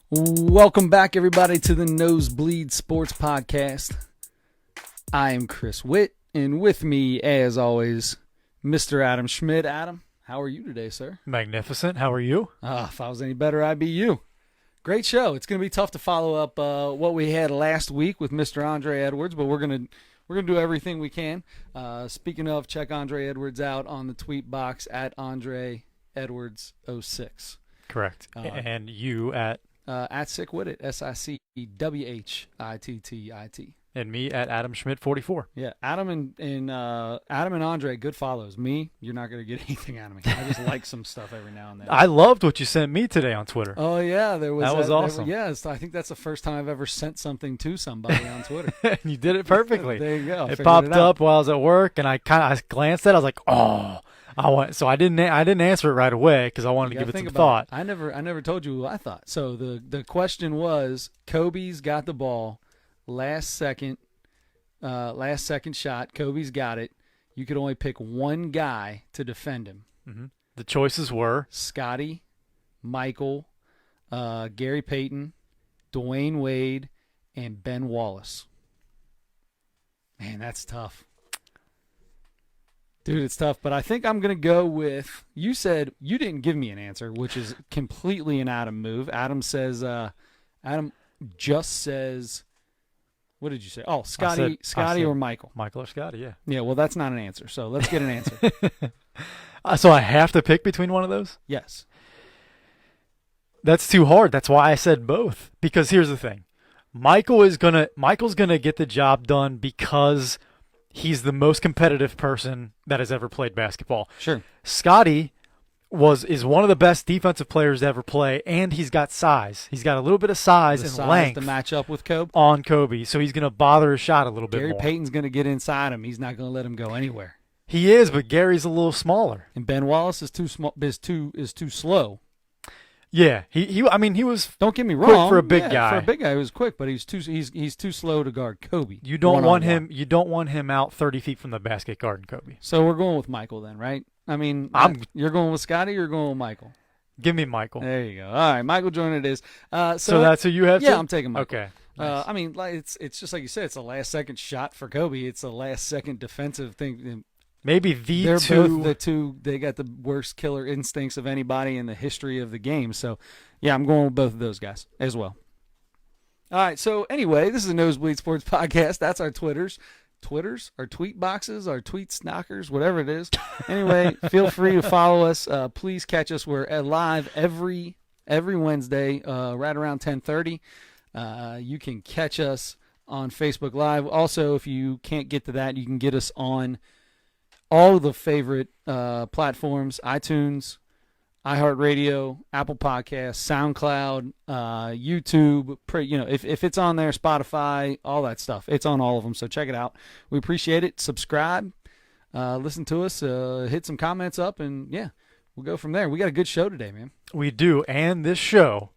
Welcome back, everybody, to the Nosebleed Sports Podcast. I am Chris Witt, and with me, as always, Mr. Adam Schmidt. Adam, how are you today, sir? Magnificent. How are you? If I was any better, I'd be you. Great show. It's going to be tough to follow up what we had last week with Mr. Andre Edwards, but we're gonna do everything we can. Speaking of, check Andre Edwards out on the tweet box at Andre Edwards 06. Correct. And you at Sickwhittit, SICWHITTIT. And me at Adam Schmidt 44. Yeah, Adam and Andre, good follows. Me, you're not going to get anything out of me. I just like some stuff every now and then. I loved what you sent me today on Twitter. Oh yeah, that was awesome. I think that's the first time I've ever sent something to somebody on Twitter. You did it perfectly. There you go. It popped up while I was at work, and I glanced at it. I was like, oh. I didn't answer it right away because I wanted to give it some thought. I never told you what I thought. So the question was, Kobe's got the ball, last second shot. Kobe's got it. You could only pick one guy to defend him. Mm-hmm. The choices were Scotty, Michael, Gary Payton, Dwayne Wade, and Ben Wallace. Man, that's tough. Dude, it's tough, but I think I'm going to go with, you said, you didn't give me an answer, which is completely an Adam move. Adam just says, what did you say? Oh, Scotty or Michael? Michael or Scotty, yeah. Yeah, well, that's not an answer, so let's get an answer. So I have to pick between one of those? Yes. That's too hard. That's why I said both, because here's the thing. Michael's gonna get the job done because he's the most competitive person that has ever played basketball. Sure. Scotty is one of the best defensive players to ever play, and he's got size. He's got a little bit of size and length to match up with Kobe. On Kobe, so he's going to bother his shot a little bit more. Gary Payton's going to get inside him. He's not going to let him go anywhere. He is, but Gary's a little smaller. And Ben Wallace is too slow. Yeah, he was. Don't get me wrong. Quick for a big guy. For a big guy, he was quick, but he's too slow to guard Kobe. You don't want him. You don't want him out 30 feet from the basket guarding Kobe. So we're going with Michael then, right? I mean, you're going with Scotty. Or you're going with Michael. Give me Michael. There you go. All right, Michael Jordan it is. So that's who you have. Yeah, I'm taking Michael. Okay. Nice. I mean, it's just like you said. It's a last second shot for Kobe. It's a last second defensive thing. Maybe they're both the two. They got the worst killer instincts of anybody in the history of the game. So, yeah, I'm going with both of those guys as well. All right. So anyway, this is a Nosebleed Sports Podcast. That's our Twitters, our tweet boxes, our tweet knockers, whatever it is. Anyway, feel free to follow us. Please catch us. We're live every Wednesday, right around 10:30. You can catch us on Facebook Live. Also, if you can't get to that, you can get us on all the favorite platforms: iTunes, iHeartRadio, Apple Podcasts, SoundCloud, YouTube. If it's on there, Spotify, all that stuff. It's on all of them, so check it out. We appreciate it. Subscribe, listen to us, hit some comments up, and yeah, we'll go from there. We got a good show today, man. We do, and this show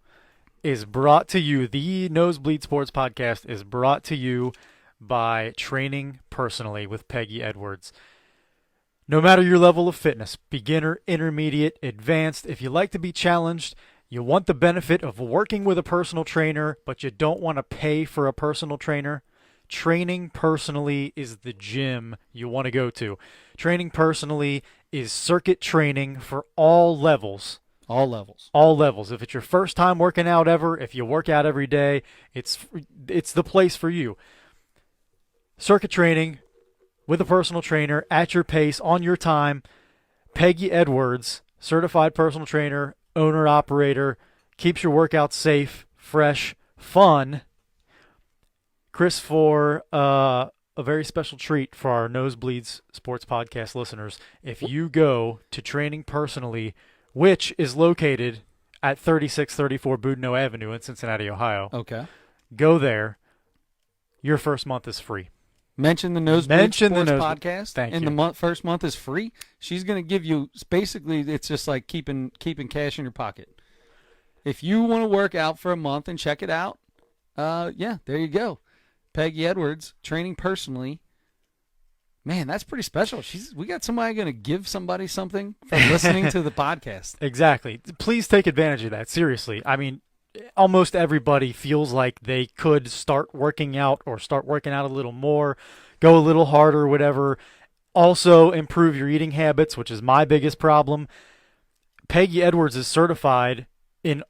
is brought to you. The Nosebleed Sports Podcast is brought to you by Training Personally with Peggy Edwards. No matter your level of fitness, beginner, intermediate, advanced, if you like to be challenged, you want the benefit of working with a personal trainer, but you don't want to pay for a personal trainer, Training Personally is the gym you want to go to. Training Personally is circuit training for all levels. All levels. All levels. If it's your first time working out ever, if you work out every day, it's the place for you. Circuit training with a personal trainer at your pace, on your time. Peggy Edwards, certified personal trainer, owner-operator, keeps your workouts safe, fresh, fun. Chris, for a very special treat for our Nosebleeds Sports Podcast listeners, if you go to Training Personally, which is located at 3634 Boudinot Avenue in Cincinnati, Ohio. Okay. Go there. Your first month is free. Mention the Nosebleed Sports Podcast. Thank and you. The first month is free. She's going to give you, basically, it's just like keeping cash in your pocket. If you want to work out for a month and check it out, yeah, there you go. Peggy Edwards, Training Personally. Man, that's pretty special. We got somebody going to give somebody something from listening to the podcast. Exactly. Please take advantage of that. Seriously. I mean, almost everybody feels like they could start working out or start working out a little more, go a little harder, whatever. Also improve your eating habits, which is my biggest problem. Peggy Edwards is certified in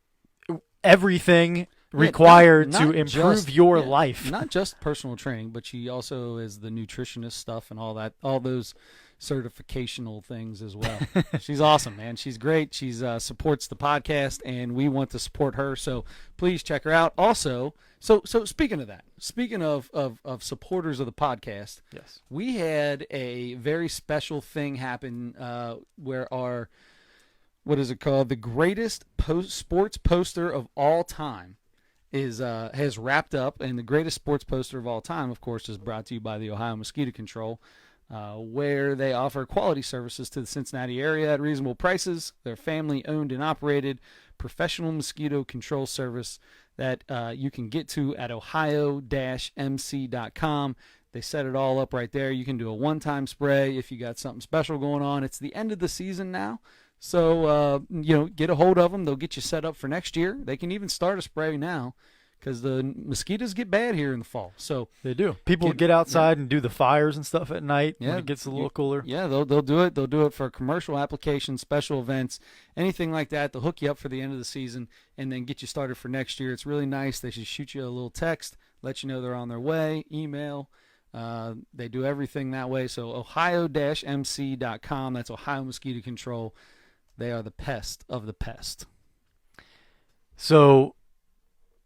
everything required to improve your life. Not just personal training, but she also is the nutritionist stuff and all those certificational things as well. She's awesome, man. She's great. She's supports the podcast, and we want to support her. So please check her out. Also, so speaking of that, speaking of supporters of the podcast, yes, we had a very special thing happen where our, what is it called? The greatest sports poster of all time has wrapped up, and the greatest sports poster of all time, of course, is brought to you by the Ohio Mosquito Control, where they offer quality services to the Cincinnati area at reasonable prices. They're family-owned and operated professional mosquito control service that you can get to at ohio-mc.com. They set it all up right there. You can do a one-time spray if you got something special going on. It's the end of the season now. So, get a hold of them. They'll get you set up for next year. They can even start a spray now because the mosquitoes get bad here in the fall. So they do. People get outside and do the fires and stuff at night when it gets a little cooler. Yeah, they'll do it. They'll do it for commercial applications, special events, anything like that. They'll hook you up for the end of the season and then get you started for next year. It's really nice. They should shoot you a little text, let you know they're on their way, email. They do everything that way. So ohio-mc.com. That's Ohio Mosquito Control. They are the pest of the pest. So,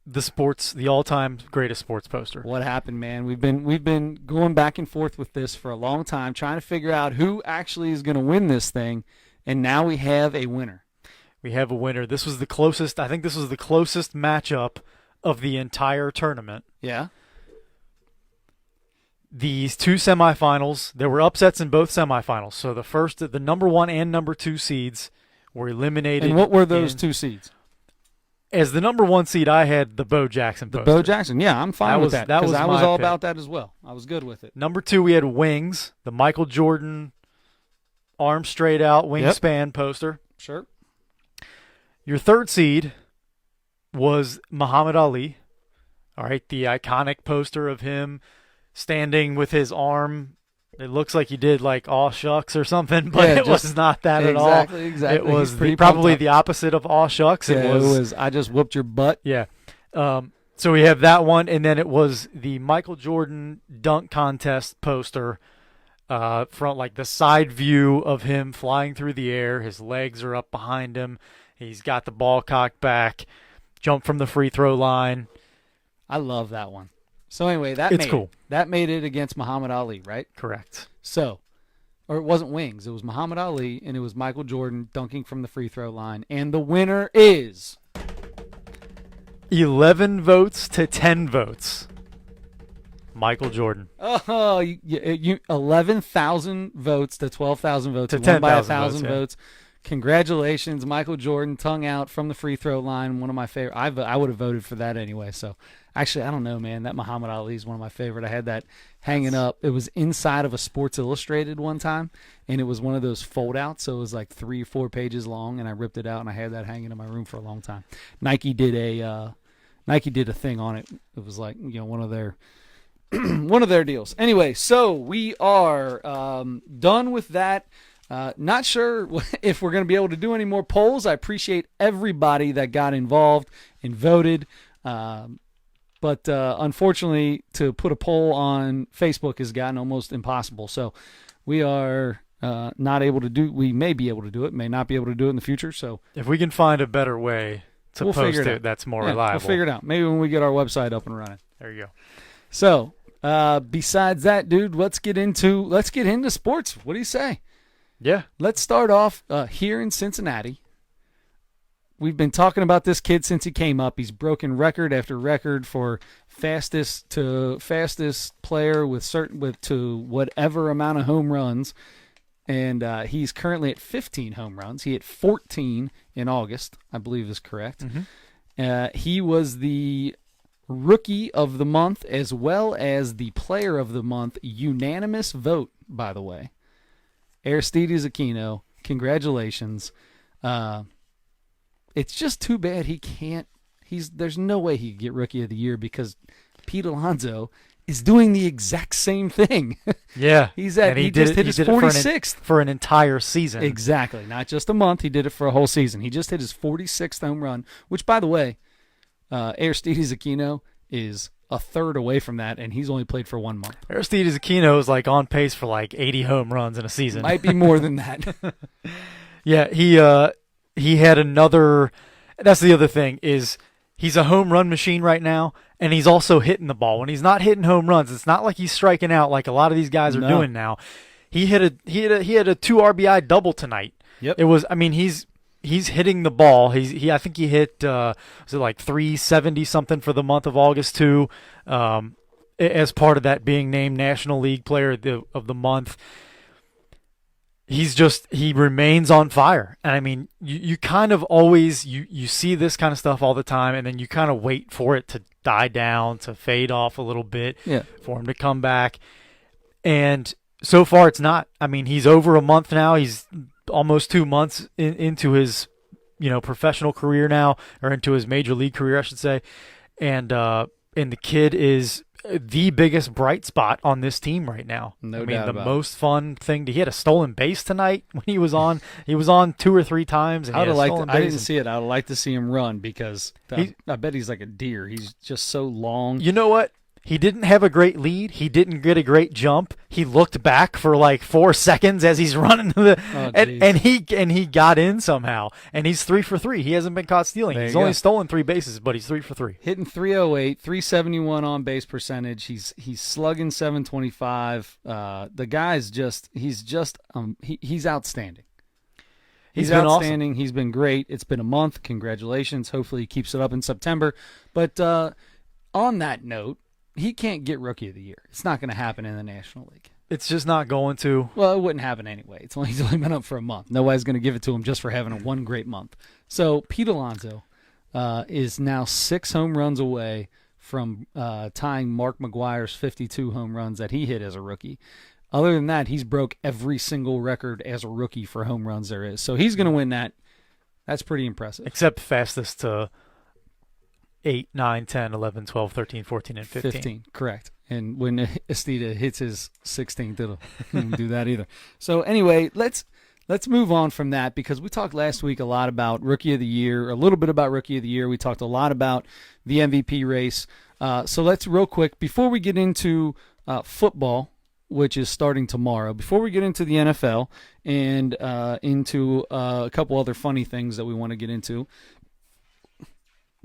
the all-time greatest sports poster. What happened, man? We've been going back and forth with this for a long time, trying to figure out who actually is going to win this thing, and now we have a winner. We have a winner. This was the closest. I think this was the closest matchup of the entire tournament. Yeah. These two semifinals, there were upsets in both semifinals. So the number 1 and number 2 seeds were eliminated. And what were those 2 seeds? As the number 1 seed, I had the Bo Jackson poster. The Bo Jackson, yeah, I'm fine with that because I was all about that as well. I was good with it. Number 2, we had Wings, the Michael Jordan arm straight out wingspan poster. Sure. Your third seed was Muhammad Ali. All right, the iconic poster of him standing with his arm. It looks like he did like aw shucks or something, but it was not that at all. Exactly. It was probably the opposite of aw shucks. It was I just whooped your butt. Yeah. So we have that one, and then it was the Michael Jordan dunk contest poster from like the side view of him flying through the air. His legs are up behind him. He's got the ball cocked back, jump from the free throw line. I love that one. So anyway, that made it against Muhammad Ali, right? Correct. So, or it wasn't Wings. It was Muhammad Ali, and it was Michael Jordan dunking from the free throw line. And the winner is 11 votes to 10 votes. Michael Jordan. Oh, you 11,000 votes to 12,000 votes. To 10,000 by 1,000 votes. Congratulations, Michael Jordan, tongue out from the free throw line. One of my favorite. I would have voted for that anyway. So, actually, I don't know, man. That Muhammad Ali is one of my favorite. I had that hanging up. It was inside of a Sports Illustrated one time, and it was one of those fold-outs. So it was like 3 or 4 pages long, and I ripped it out, and I had that hanging in my room for a long time. Nike did a thing on it. It was like one of their one of their deals. Anyway, so we are done with that. Not sure if we're going to be able to do any more polls. I appreciate everybody that got involved and voted. But unfortunately, to put a poll on Facebook has gotten almost impossible. So we are not able to do. We may be able to do it, may not be able to do it in the future. So if we can find a better way to post it, that's more reliable. We'll figure it out. Maybe when we get our website up and running. There you go. So besides that, dude, let's get into sports. What do you say? Yeah. Let's start off here in Cincinnati. We've been talking about this kid since he came up. He's broken record after record for fastest player to whatever amount of home runs, and he's currently at 15 home runs. He hit 14 in August, I believe is correct. Mm-hmm. He was the Rookie of the Month as well as the Player of the Month, unanimous vote, by the way. Aristides Aquino, congratulations. It's just too bad he there's no way he could get Rookie of the Year because Pete Alonso is doing the exact same thing. Yeah. He just hit his 46th. For an entire season. Exactly. Not just a month. He did it for a whole season. He just hit his 46th home run, which, by the way, Aristides Aquino is a third away from that, and he's only played for 1 month. Aristides Aquino is like on pace for like 80 home runs in a season. Might be more than that. Yeah, he had another. That's the other thing is he's a home run machine right now, and he's also hitting the ball. When he's not hitting home runs, it's not like he's striking out like a lot of these guys are doing now. He had a 2 RBI double tonight. Yep. It was. I mean, he's hitting the ball. I think he hit was it like 370 something for the month of August too, as part of that being named National League Player of the Month. He remains on fire. And I mean, you kind of always you see this kind of stuff all the time, and then you kind of wait for it to die down, to fade off a little bit, for him to come back. And so far it's not. I mean, he's over a month now. He's almost 2 months into his professional career now, or into his major league career, I should say. And the kid is the biggest bright spot on this team right now. No doubt about it. Most fun thing he had a stolen base tonight when he was on. He was on 2 or 3 times. And I didn't see it. I would like to see him run because I bet he's like a deer. He's just so long. You know what? He didn't have a great lead. He didn't get a great jump. He looked back for like 4 seconds as he's running and he got in somehow. And he's 3 for 3. He hasn't been caught stealing. He's only stolen 3 bases, but he's 3 for 3. Hitting 308, 371 on base percentage. He's slugging 725. The guy's he's outstanding. He's been outstanding. Awesome. He's been great. It's been a month. Congratulations. Hopefully he keeps it up in September. But on that note, he can't get Rookie of the Year. It's not going to happen in the National League. It's just not going to. Well, it wouldn't happen anyway. He's only been up for a month. Nobody's going to give it to him just for having one great month. So Pete Alonso is now 6 home runs away from tying Mark McGwire's 52 home runs that he hit as a rookie. Other than that, he's broke every single record as a rookie for home runs there is. So he's going to win that. That's pretty impressive. Except fastest to 8, 9, 10, 11, 12, 13, 14, and 15. 15, correct. And when Estida hits his 16th, it'll do that either. So anyway, let's move on from that because we talked last week a lot about Rookie of the Year, a little bit about Rookie of the Year. We talked a lot about the MVP race. So let's real quick, before we get into football, which is starting tomorrow, before we get into the NFL and into a couple other funny things that we want to get into,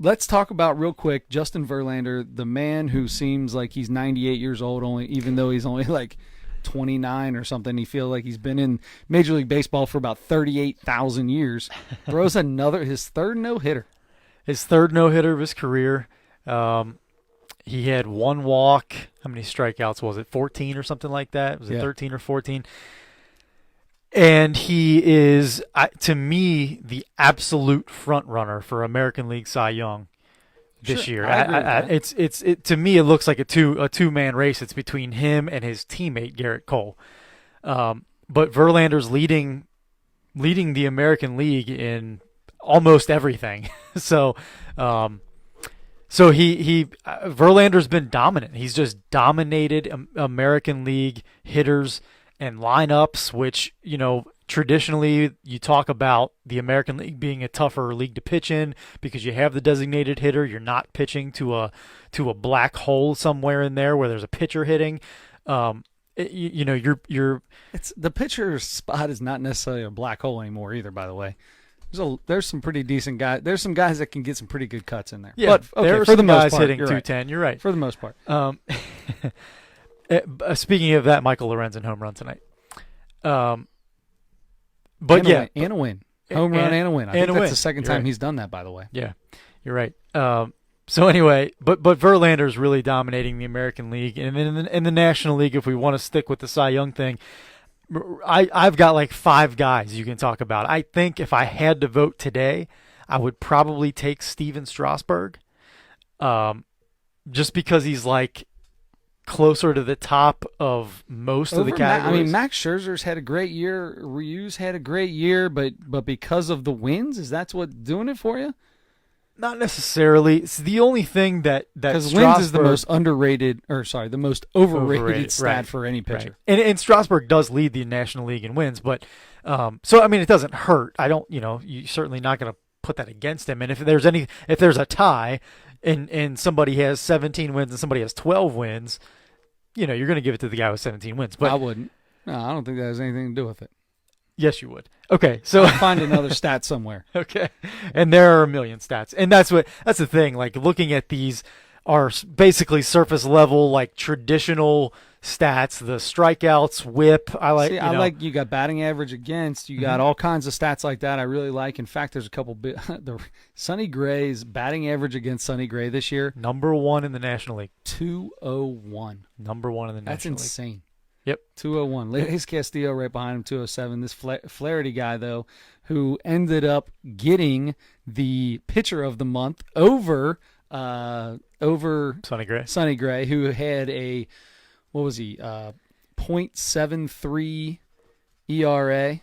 let's talk about real quick Justin Verlander, the man who seems like he's 98 years old, even though he's only like 29 or something. He feels like he's been in Major League Baseball for about 38,000 years. Throws his third no-hitter. His third no-hitter of his career. He had 1 walk. How many strikeouts was it? 14 or something like that? Was it 13 or 14? And he is, to me, the absolute front runner for American League Cy Young this year. To me, it looks like a two-man race. It's between him and his teammate Garrett Cole. But Verlander's leading the American League in almost everything. So Verlander's been dominant. He's just dominated American League hitters and lineups, which, traditionally you talk about the American League being a tougher league to pitch in because you have the designated hitter. You're not pitching to a black hole somewhere in there where there's a pitcher hitting. It's the pitcher's spot is not necessarily a black hole anymore either, by the way. There's some pretty decent guys. There's some guys that can get some pretty good cuts in there. Yeah, but okay, there are for the some most guys part, hitting you're 210. right. You're right. For the most part. Speaking of that, Michael Lorenzen home run tonight. And a win. Home run and a win. I think that's the second time he's done that, by the way. Yeah, you're right. So anyway, but Verlander's really dominating the American League, and then in the National League, if we want to stick with the Cy Young thing, I've got like 5 guys you can talk about. I think if I had to vote today, I would probably take Steven Strasburg, just because he's like closer to the top of most of the categories. Max Scherzer's had a great year. Ryu's had a great year, but because of the wins, is that what's doing it for you? Not necessarily. It's the only thing that because wins is the most underrated, the most overrated stat right, for any pitcher. Right. And Strasburg does lead the National League in wins, but so I mean, it doesn't hurt. I don't, you're certainly not going to put that against him. And if there's a tie, and somebody has 17 wins and somebody has 12 wins, you're going to give it to the guy with 17 wins. But I wouldn't. No, I don't think that has anything to do with it. Yes, you would. Okay, so I'll find another stat somewhere. Okay, and there are a million stats, and that's the thing. Like, looking at these are basically surface level, like traditional stats. The strikeouts, WHIP. I like. You got batting average against. You got all kinds of stats like that. I really like. In fact, there's a couple. The Sonny Gray's batting average against Sonny Gray this year, number 1 in the National League. 201. Number 1 in the National League. That's insane. Yep. 201. Leis Castillo right behind him, 207. This Flaherty guy, though, who ended up getting the pitcher of the month over Sonny Gray, who had a, what was he, .73 ERA.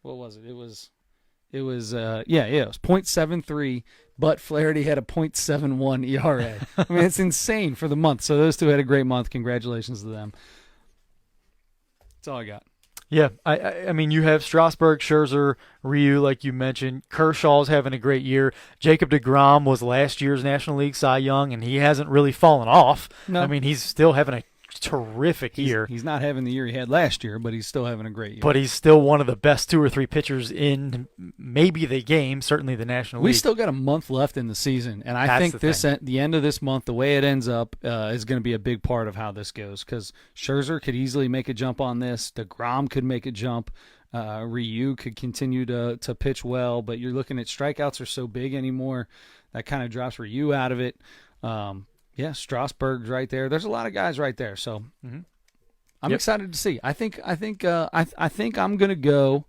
What was it? It was .73, but Flaherty had a .71 ERA. I mean, it's insane for the month. So those two had a great month. Congratulations to them. That's all I got. Yeah, I mean, you have Strasburg, Scherzer, Ryu, like you mentioned. Kershaw's having a great year. Jacob deGrom was last year's National League Cy Young, and he hasn't really fallen off. No. I mean, he's still having a terrific year. He's not having the year he had last year, but he's still having a great year. But he's still one of the best 2 or 3 pitchers in maybe the game, certainly the National League. We still got a month left in the season, and I think the end of this month, the way it ends up, is going to be a big part of how this goes, because Scherzer could easily make a jump on this. DeGrom could make a jump. Ryu could continue to pitch well, but you're looking at strikeouts are so big anymore, that kind of drops Ryu out of it. Yeah, Strasburg's right there. There's a lot of guys right there, so I'm excited to see. I think I'm gonna go.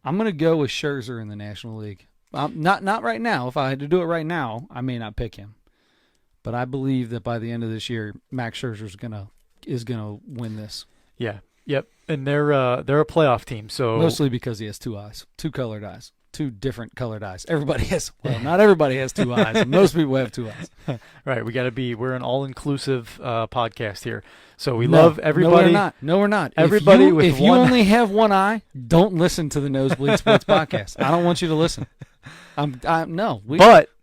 I'm gonna go with Scherzer in the National League. Not right now. If I had to do it right now, I may not pick him, but I believe that by the end of this year, Max Scherzer is gonna win this. Yeah. Yep. And they're a playoff team, so mostly because he has 2 eyes, 2 colored eyes. 2 different colored eyes. Not everybody has 2 eyes. Most people have 2 eyes. Right. We're an all-inclusive podcast here. So we love everybody. No, we're not. Everybody if you only have 1 eye, don't listen to the Nosebleed Sports Podcast. I don't want you to listen.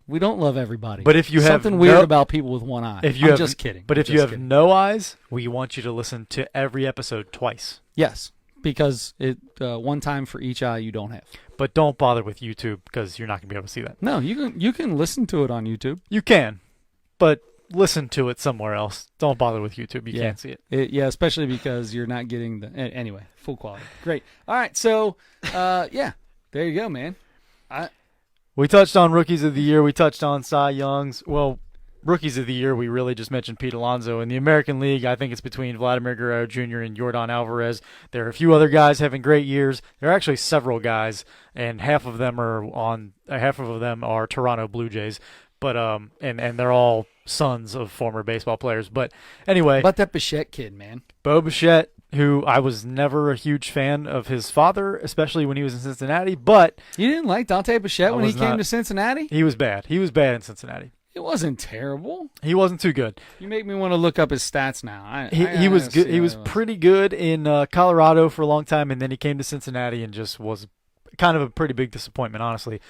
We don't love everybody. But if you have something weird about people with 1 eye, I'm just kidding. But if you have no eyes, we want you to listen to every episode twice. Yes, because one time for each eye you don't have. But don't bother with YouTube because you're not going to be able to see that. No, you can listen to it on YouTube. You can, but listen to it somewhere else. Don't bother with YouTube. You can't see it. Especially because you're not getting anyway, full quality. Great. All right, so there you go, man. We touched on Rookies of the Year. We touched on Cy Youngs. Well, Rookies of the Year, we really just mentioned Pete Alonso. In the American League, I think it's between Vladimir Guerrero Jr. and Yordan Alvarez. There are a few other guys having great years. There are actually several guys, and half of them are Toronto Blue Jays. But and they're all sons of former baseball players. But anyway, but that Bichette kid, man, Bo Bichette, who I was never a huge fan of his father, especially when he was in Cincinnati. But you didn't like Dante Bichette when he came to Cincinnati? He was bad. He was bad in Cincinnati. It wasn't terrible. He wasn't too good. You make me want to look up his stats now. He was good. He was pretty good in Colorado for a long time, and then he came to Cincinnati and just was kind of a pretty big disappointment, honestly.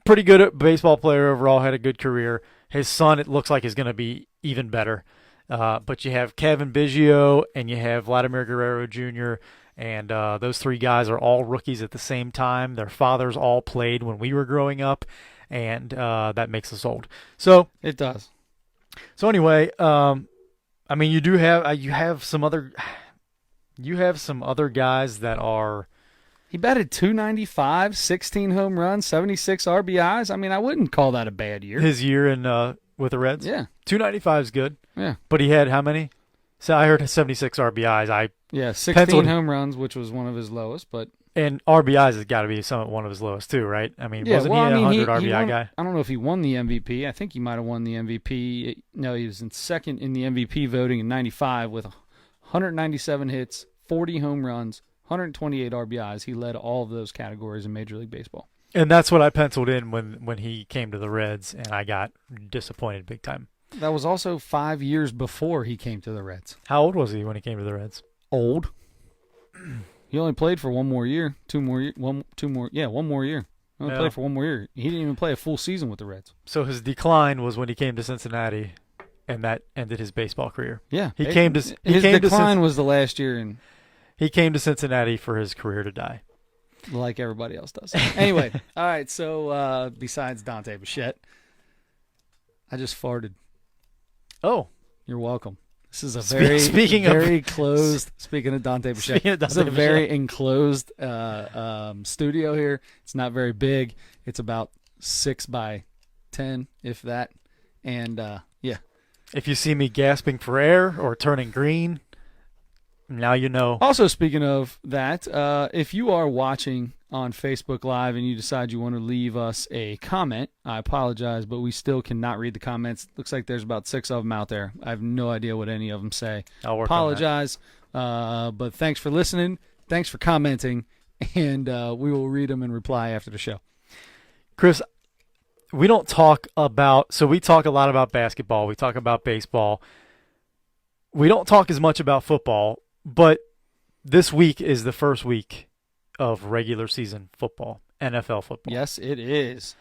Pretty good baseball player overall, had a good career. His son, it looks like, is going to be even better. But you have Kevin Biggio and you have Vladimir Guerrero Jr., and those 3 guys are all rookies at the same time. Their fathers all played when we were growing up. And that makes us old. So it does. So anyway, I mean, you have some other guys that are. He batted .295, 16 home runs, 76 RBIs. I mean, I wouldn't call that a bad year. His year in with the Reds. Yeah, .295 is good. Yeah, but he had how many? So I heard 76 RBIs. 16 home runs, which was one of his lowest, but. And RBIs has got to be one of his lowest too, right? I mean, wasn't he a 100 RBI guy? I don't know if he won the MVP. I think he might have won the MVP. No, he was in second in the MVP voting in '95 with 197 hits, 40 home runs, 128 RBIs. He led all of those categories in Major League Baseball. And that's what I penciled in when he came to the Reds, and I got disappointed big time. That was also 5 years before he came to the Reds. How old was he when he came to the Reds? Old. He only played for one more year. One more year. He only played for one more year. He didn't even play a full season with the Reds. So his decline was when he came to Cincinnati, and that ended his baseball career. Yeah. His decline was the last year, and he came to Cincinnati for his career to die. Like everybody else does. Anyway, all right, so besides Dante Bichette, I just farted. Oh. You're welcome. This is a very closed. Speaking of Dante Bichette, this is a very enclosed studio here. It's not very big. It's about 6 by 10, if that. And yeah. If you see me gasping for air or turning green, now you know. Also, speaking of that, if you are watching on Facebook Live and you decide you want to leave us a comment, I apologize, but we still cannot read the comments. Looks like there's about 6 of them out there. I have no idea what any of them say. I'll work apologize, but thanks for listening. Thanks for commenting, and we will read them and reply after the show. Chris, we don't talk about – so we talk a lot about basketball. We talk about baseball. We don't talk as much about football, but this week is the first week of regular season football, NFL football. Yes, it is.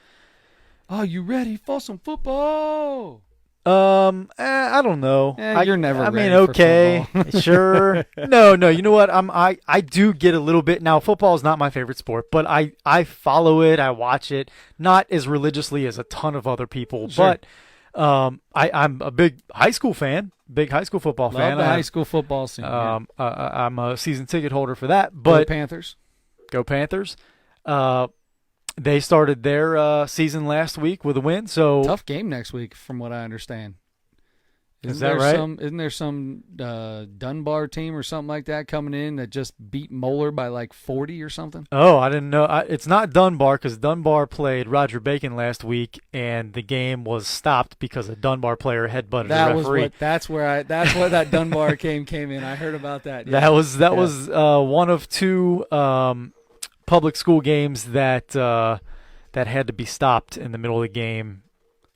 Are you ready for some football? I don't know. You're never ready for okay, sure. No. You know what? I do get a little bit now. Football is not my favorite sport, but I follow it. I watch it, not as religiously as a ton of other people, sure. But I'm a big high school fan. Big high school football fan. Love the high school football scene. I'm a season ticket holder for that. But Go Panthers. They started their season last week with a win. So tough game next week, from what I understand. Is that right? Isn't there some Dunbar team or something like that coming in that just beat Moeller by like 40 or something? Oh, I didn't know. It's not Dunbar, because Dunbar played Roger Bacon last week, and the game was stopped because a Dunbar player headbutted the referee. That's where that Dunbar came in. I heard about that. Yeah. That was one of 2 public school games that had to be stopped in the middle of the game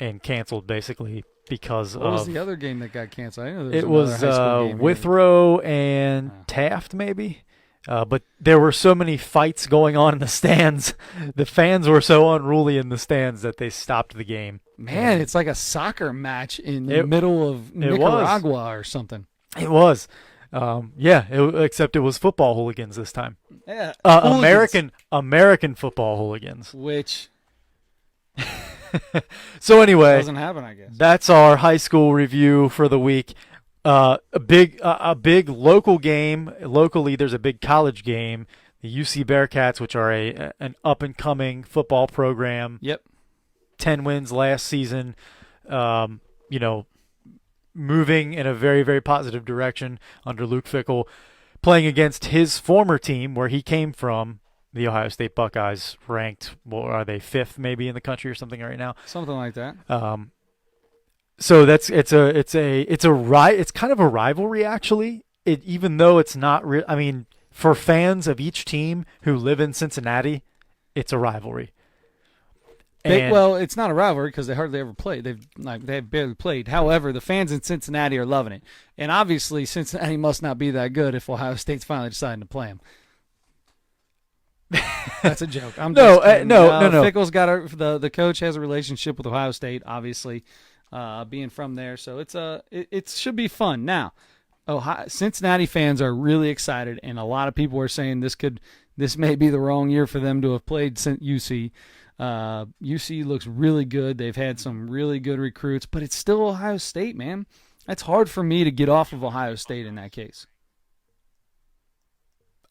and canceled, basically. Because what was the other game that got canceled? I know it was Withrow and Taft, maybe. But there were so many fights going on in the stands. The fans were so unruly in the stands that they stopped the game. Man, it's like a soccer match in the middle of Nicaragua or something. It was. Except it was football hooligans this time. Yeah, American football hooligans. Which... So anyway, doesn't happen, I guess. That's our high school review for the week. A big local game. Locally, there's a big college game. The UC Bearcats, which are an up and coming football program. Yep. 10 wins last season. Moving in a very, very positive direction under Luke Fickell, playing against his former team where he came from. The Ohio State Buckeyes, ranked, are they 5th maybe in the country or something right now? Something like that. So it's kind of a rivalry, actually. Even though it's not real. I mean, for fans of each team who live in Cincinnati, it's a rivalry. It's not a rivalry because they hardly ever played. They've barely played. However, the fans in Cincinnati are loving it, and obviously Cincinnati must not be that good if Ohio State's finally deciding to play them. That's a joke. No. Fickell's got the coach has a relationship with Ohio State, obviously, being from there. So it should be fun. Now, Cincinnati fans are really excited, and a lot of people are saying this may be the wrong year for them to have played UC. UC looks really good. They've had some really good recruits, but it's still Ohio State, man. That's hard for me to get off of Ohio State in that case.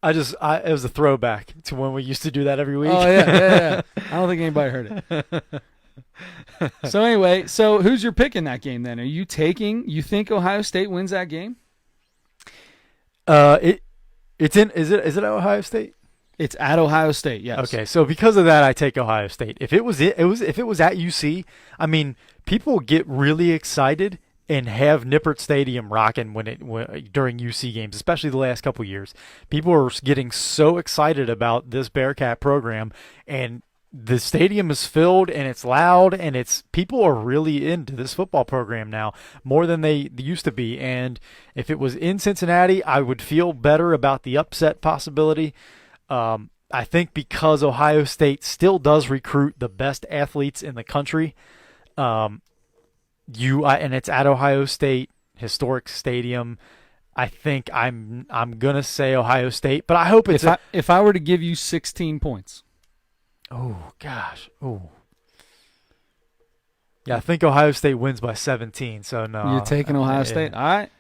It was a throwback to when we used to do that every week. Oh, yeah. I don't think anybody heard it. So anyway, who's your pick in that game then? You think Ohio State wins that game? Is it at Ohio State? It's at Ohio State, yes. Okay, so because of that, I take Ohio State. If it was at UC, I mean, people get really excited and have Nippert Stadium rocking during UC games, especially the last couple of years. People are getting so excited about this Bearcat program, and the stadium is filled and it's loud and it's people are really into this football program now more than they used to be. And if it was in Cincinnati, I would feel better about the upset possibility. I think because Ohio State still does recruit the best athletes in the country, and it's at Ohio State, historic stadium. I think I'm gonna say Ohio State, but I hope it's if I were to give you 16 points. Oh gosh. Oh. Yeah, I think Ohio State wins by 17. So no. You're taking Ohio State. All right.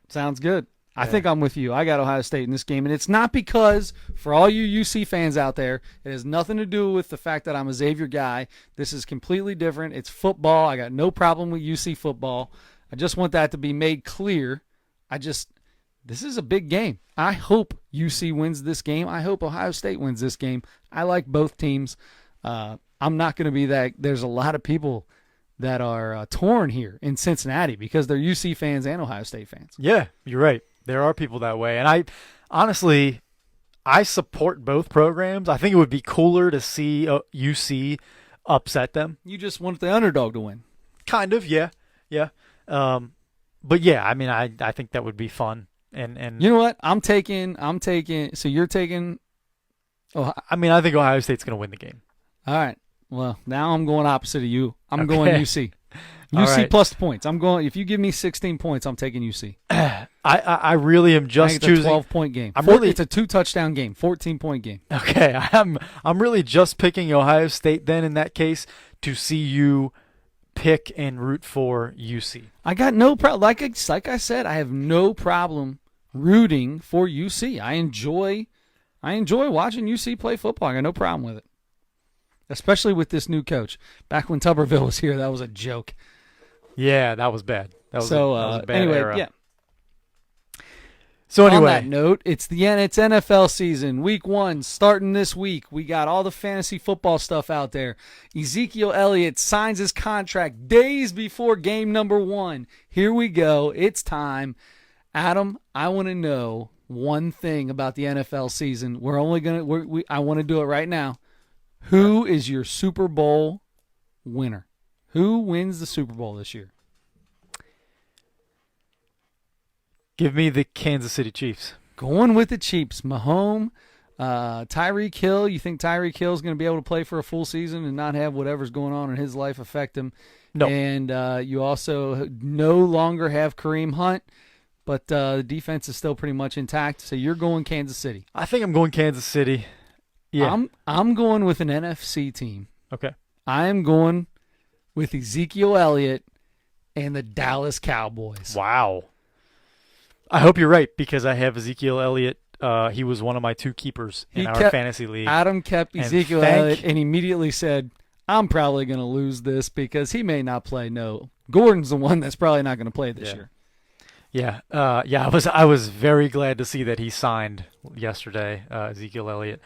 Sounds good. I think I'm with you. I got Ohio State in this game, and it's not because, for all you UC fans out there, it has nothing to do with the fact that I'm a Xavier guy. This is completely different. It's football. I got no problem with UC football. I just want that to be made clear. This is a big game. I hope UC wins this game. I hope Ohio State wins this game. I like both teams. I'm not going to be that. There's a lot of people that are torn here in Cincinnati because they're UC fans and Ohio State fans. Yeah, you're right. There are people that way. And I honestly support both programs. I think it would be cooler to see UC upset them. You just want the underdog to win. Kind of, yeah. Yeah. But yeah, I mean, I think that would be fun. And you know what? I'm taking so you're taking I mean, I think Ohio State's going to win the game. All right. Well, now I'm going opposite of you. I'm going UC. UC right. plus the points. I'm going. If you give me 16 points, I'm taking UC. I really am just choosing. It's a 12-point game. It's a 2-touchdown game. 14-point game. Okay, I'm really just picking Ohio State then in that case to see you pick and root for UC. I got no problem. Like I said, I have no problem rooting for UC. I enjoy watching UC play football. I got no problem with it, especially with this new coach. Back when Tuberville was here, that was a joke. Yeah, that was bad. That was a bad era. Yeah. So anyway, on that note, it's NFL season, week 1, starting this week. We got all the fantasy football stuff out there. Ezekiel Elliott signs his contract days before game number 1. Here we go. It's time. Adam, I want to know one thing about the NFL season. I want to do it right now. Who is your Super Bowl winner? Who wins the Super Bowl this year? Give me the Kansas City Chiefs. Going with the Chiefs. Mahomes, Tyreek Hill. You think Tyreek Hill is going to be able to play for a full season and not have whatever's going on in his life affect him? No. And you also no longer have Kareem Hunt, but the defense is still pretty much intact. So you're going Kansas City. I think I'm going Kansas City. Yeah. I'm going with an NFC team. Okay. I am going with Ezekiel Elliott and the Dallas Cowboys. Wow. I hope you're right because I have Ezekiel Elliott. He was one of my 2 keepers in our fantasy league. Adam kept Ezekiel Elliott and immediately said, I'm probably going to lose this because he may not play. No, Gordon's the one that's probably not going to play this year. Yeah. I was very glad to see that he signed yesterday, Ezekiel Elliott.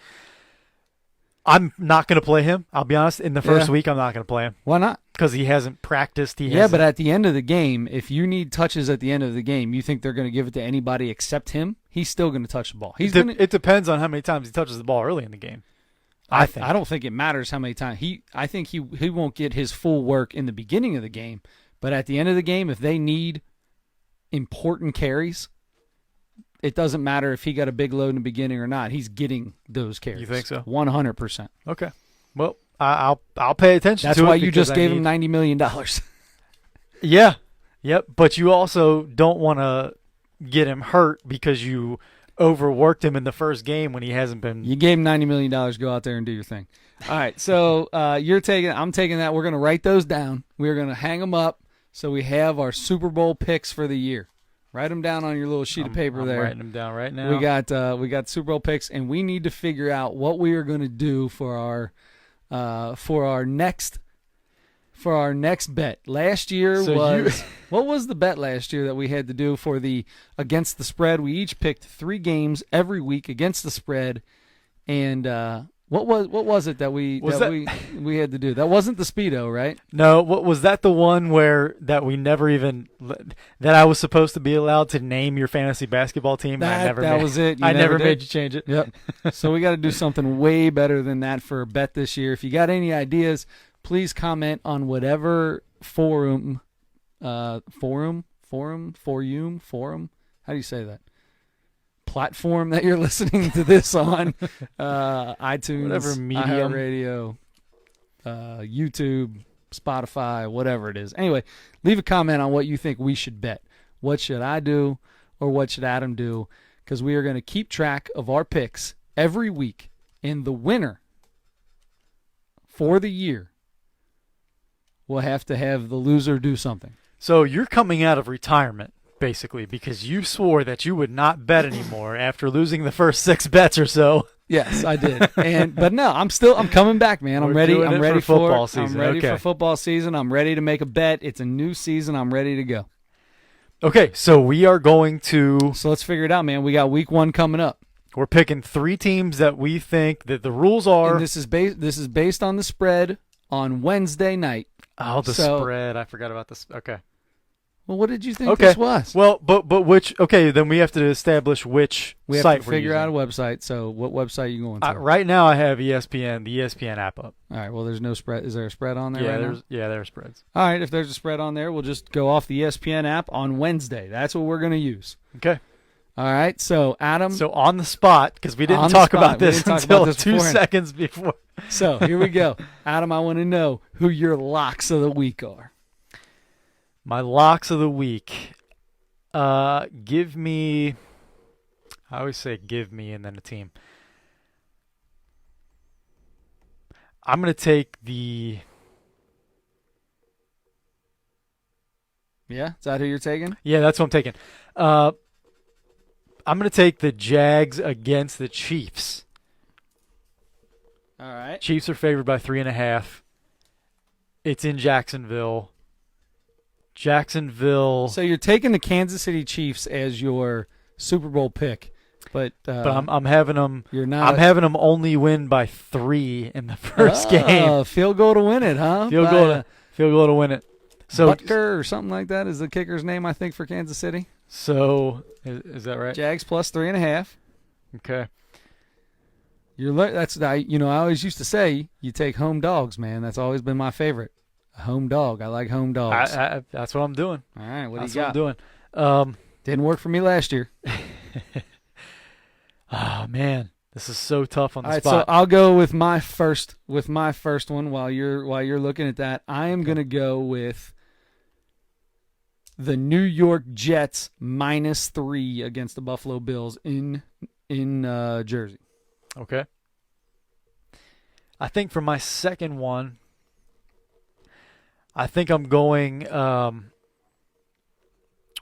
I'm not going to play him. I'll be honest. In the first week, I'm not going to play him. Why not? Because he hasn't practiced. But at the end of the game, if you need touches at the end of the game, you think they're going to give it to anybody except him? He's still going to touch the ball. It depends on how many times he touches the ball early in the game. I don't think it matters how many times. I think he won't get his full work in the beginning of the game, but at the end of the game, if they need important carries, it doesn't matter if he got a big load in the beginning or not. He's getting those carries. You think so? 100%. Okay. Well, I'll pay attention to it. That's why you just gave him $90 million. Yeah. Yep. But you also don't want to get him hurt because you overworked him in the first game when he hasn't been. You gave him $90 million. Go out there and do your thing. All right. So I'm taking that. We're going to write those down. We're going to hang them up so we have our Super Bowl picks for the year. Write them down on your little sheet of paper there. I'm writing them down right now. We got Super Bowl picks, and we need to figure out what we are going to do for our next bet. Last year what was the bet last year that we had to do for the against the spread? We each picked 3 games every week against the spread, and What was it that we we had to do? That wasn't the Speedo, right? No, what was that the one where that we never even that I was supposed to be allowed to name your fantasy basketball team? That was it. I never made you change it. Yep. So we got to do something way better than that for a bet this year. If you got any ideas, please comment on whatever forum. How do you say that? Platform that you're listening to this on, iTunes, whatever medium, iHeartRadio, YouTube, Spotify, whatever it is. Anyway, leave a comment on what you think we should bet. What should I do, or what should Adam do? Because we are going to keep track of our picks every week, and the winner for the year will have to have the loser do something. So you're coming out of retirement, basically, because you swore that you would not bet anymore after losing the first 6 bets or so. Yes, I did. But no, I'm coming back, man. I'm ready. I'm ready for football season. I'm ready for football season. I'm ready to make a bet. It's a new season. I'm ready to go. Okay, so we are going to. So let's figure it out, man. We got week 1 coming up. We're picking 3 teams that we think that the rules are. And this is based on the spread on Wednesday night. Oh, the spread. I forgot about this. Okay. Well, what did you think this was? Well, but which? Okay, then we have to establish which we have site to figure out a website. So, what website are you going to? Right now, I have ESPN, the ESPN app up. All right. Well, there's no spread. Is there a spread on there? Yeah, right now? There are spreads. All right. If there's a spread on there, we'll just go off the ESPN app on Wednesday. That's what we're going to use. Okay. All right. So, Adam. So on the spot, because we didn't talk about this until 2 seconds before. So here we go, Adam. I want to know who your locks of the week are. My locks of the week. Give me. I always say give me and then a team. I'm going to take the. Yeah? Is that who you're taking? Yeah, that's what I'm taking. I'm going to take the Jags against the Chiefs. All right. Chiefs are favored by 3.5. It's in Jacksonville. So you're taking the Kansas City Chiefs as your Super Bowl pick, but I'm having them. You're not. I'm having them only win by 3 in the first game. Field goal to win it, huh? Field goal to win it. So Butker or something like that is the kicker's name, I think, for Kansas City. So is that right? Jags plus 3.5. Okay. I always used to say you take home dogs, man. That's always been my favorite. A home dog. I like home dogs. That's what I'm doing. All right, what do you got? That's what I'm doing. Didn't work for me last year. Oh man, this is so tough on the spot. All right, so I'll go with my first one while you're looking at that. I am going to go with the New York Jets -3 against the Buffalo Bills in Jersey. Okay. I think for my second one, I think I'm going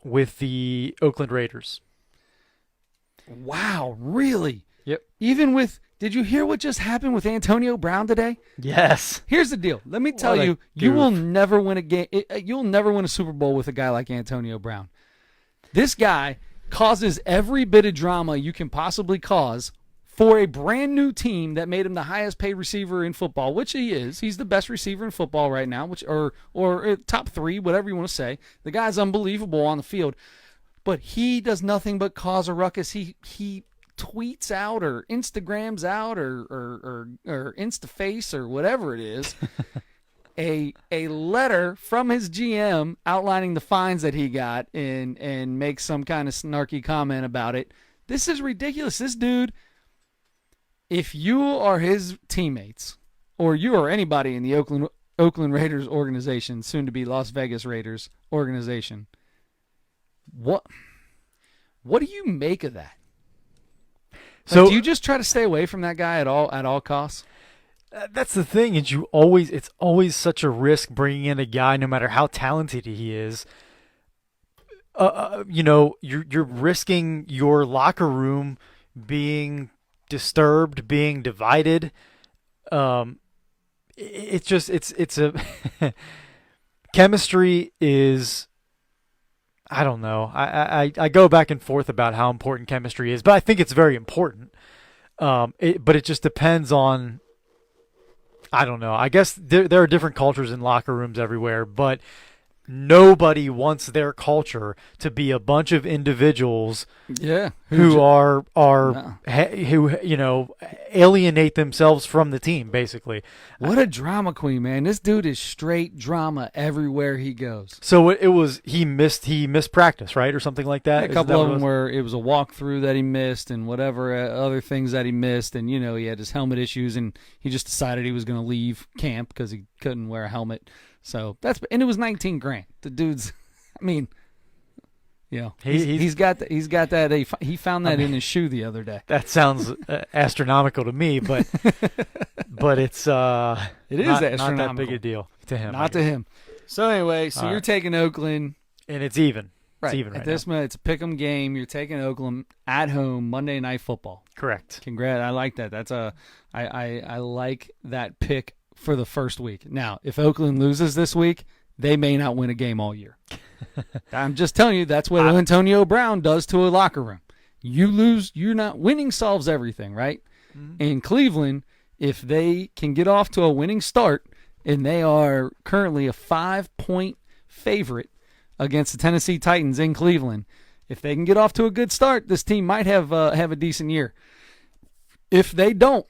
with the Oakland Raiders. Wow, really? Yep. Even with, did you hear what just happened with Antonio Brown today? Yes. Here's the deal. Let me tell you, you will never win a game. You'll never win a Super Bowl with a guy like Antonio Brown. This guy causes every bit of drama you can possibly cause for a brand new team that made him the highest paid receiver in football, which he is. He's the best receiver in football right now, or top 3, whatever you want to say. The guy's unbelievable on the field, but he does nothing but cause a ruckus. He tweets out or Instagrams out or Instaface or whatever it is a letter from his GM outlining the fines that he got and makes some kind of snarky comment about it. This is ridiculous. This dude, if you are his teammates or you are anybody in the Oakland Raiders organization, soon to be Las Vegas Raiders organization, what do you make of that? So do you just try to stay away from that guy at all costs? That's the thing. It's always such a risk bringing in a guy, no matter how talented he is. You're risking your locker room being disturbed, being divided. It's a chemistry is. I don't know. I go back and forth about how important chemistry is, but I think it's very important. But it just depends on. I don't know. I guess there are different cultures in locker rooms everywhere, but nobody wants their culture to be a bunch of individuals who alienate themselves from the team, basically. What a drama queen, man. This dude is straight drama everywhere he goes. So it was he missed practice, right, or something like that. A couple of them where it was a walkthrough that he missed and whatever other things that he missed, and he had his helmet issues, and he just decided he was going to leave camp because he couldn't wear a helmet. So and it was $19,000. The dude's, I mean, he's got that. He found that in his shoe the other day. That sounds astronomical to me, but it's it is astronomical. Not that big a deal to him. Not to him. So anyway, you're taking Oakland, and it's even. Right. It's even at this moment. It's a pick'em game. You're taking Oakland at home Monday Night Football. Correct. Congrats. I like that. I like that pick for the first week. Now, if Oakland loses this week, they may not win a game all year. I'm just telling you, that's what Antonio Brown does to a locker room. You lose, you're not winning solves everything, right? Mm-hmm. In Cleveland, if they can get off to a winning start, and they are currently a 5-point favorite against the Tennessee Titans in Cleveland, if they can get off to a good start, this team might have a decent year. If they don't,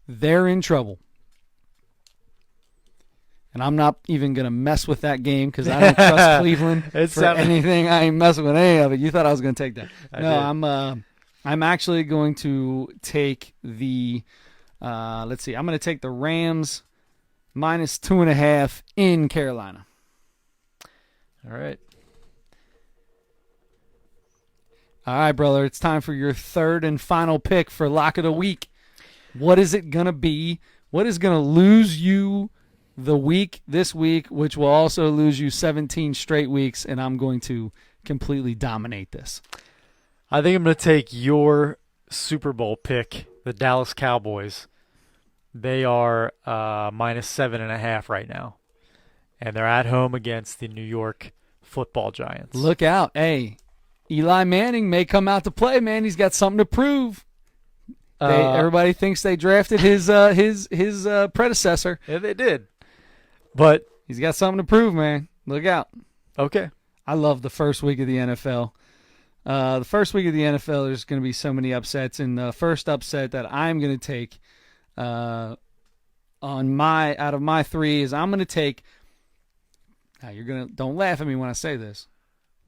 they're in trouble. And I'm not even going to mess with that game because I don't trust Cleveland for anything. I ain't messing with any of it. You thought I was going to take that. I'm actually going to take the let's see. I'm going to take the Rams minus 2.5 in Carolina. All right. All right, brother. It's time for your third and final pick for Lock of the Week. What is it going to be? What is going to lose you the week this week, which will also lose you 17 straight weeks, and I'm going to completely dominate this? I think I'm going to take your Super Bowl pick, the Dallas Cowboys. They are minus 7.5 right now, and they're at home against the New York Football Giants. Look out. Hey, Eli Manning may come out to play, man. He's got something to prove. Everybody thinks they drafted his predecessor. Yeah, they did. But he's got something to prove, man. Look out. Okay. I love the first week of the NFL. The first week of the NFL, there's going to be so many upsets, and the first upset that I'm going to take out of my three is I'm going to take. Now don't laugh at me when I say this.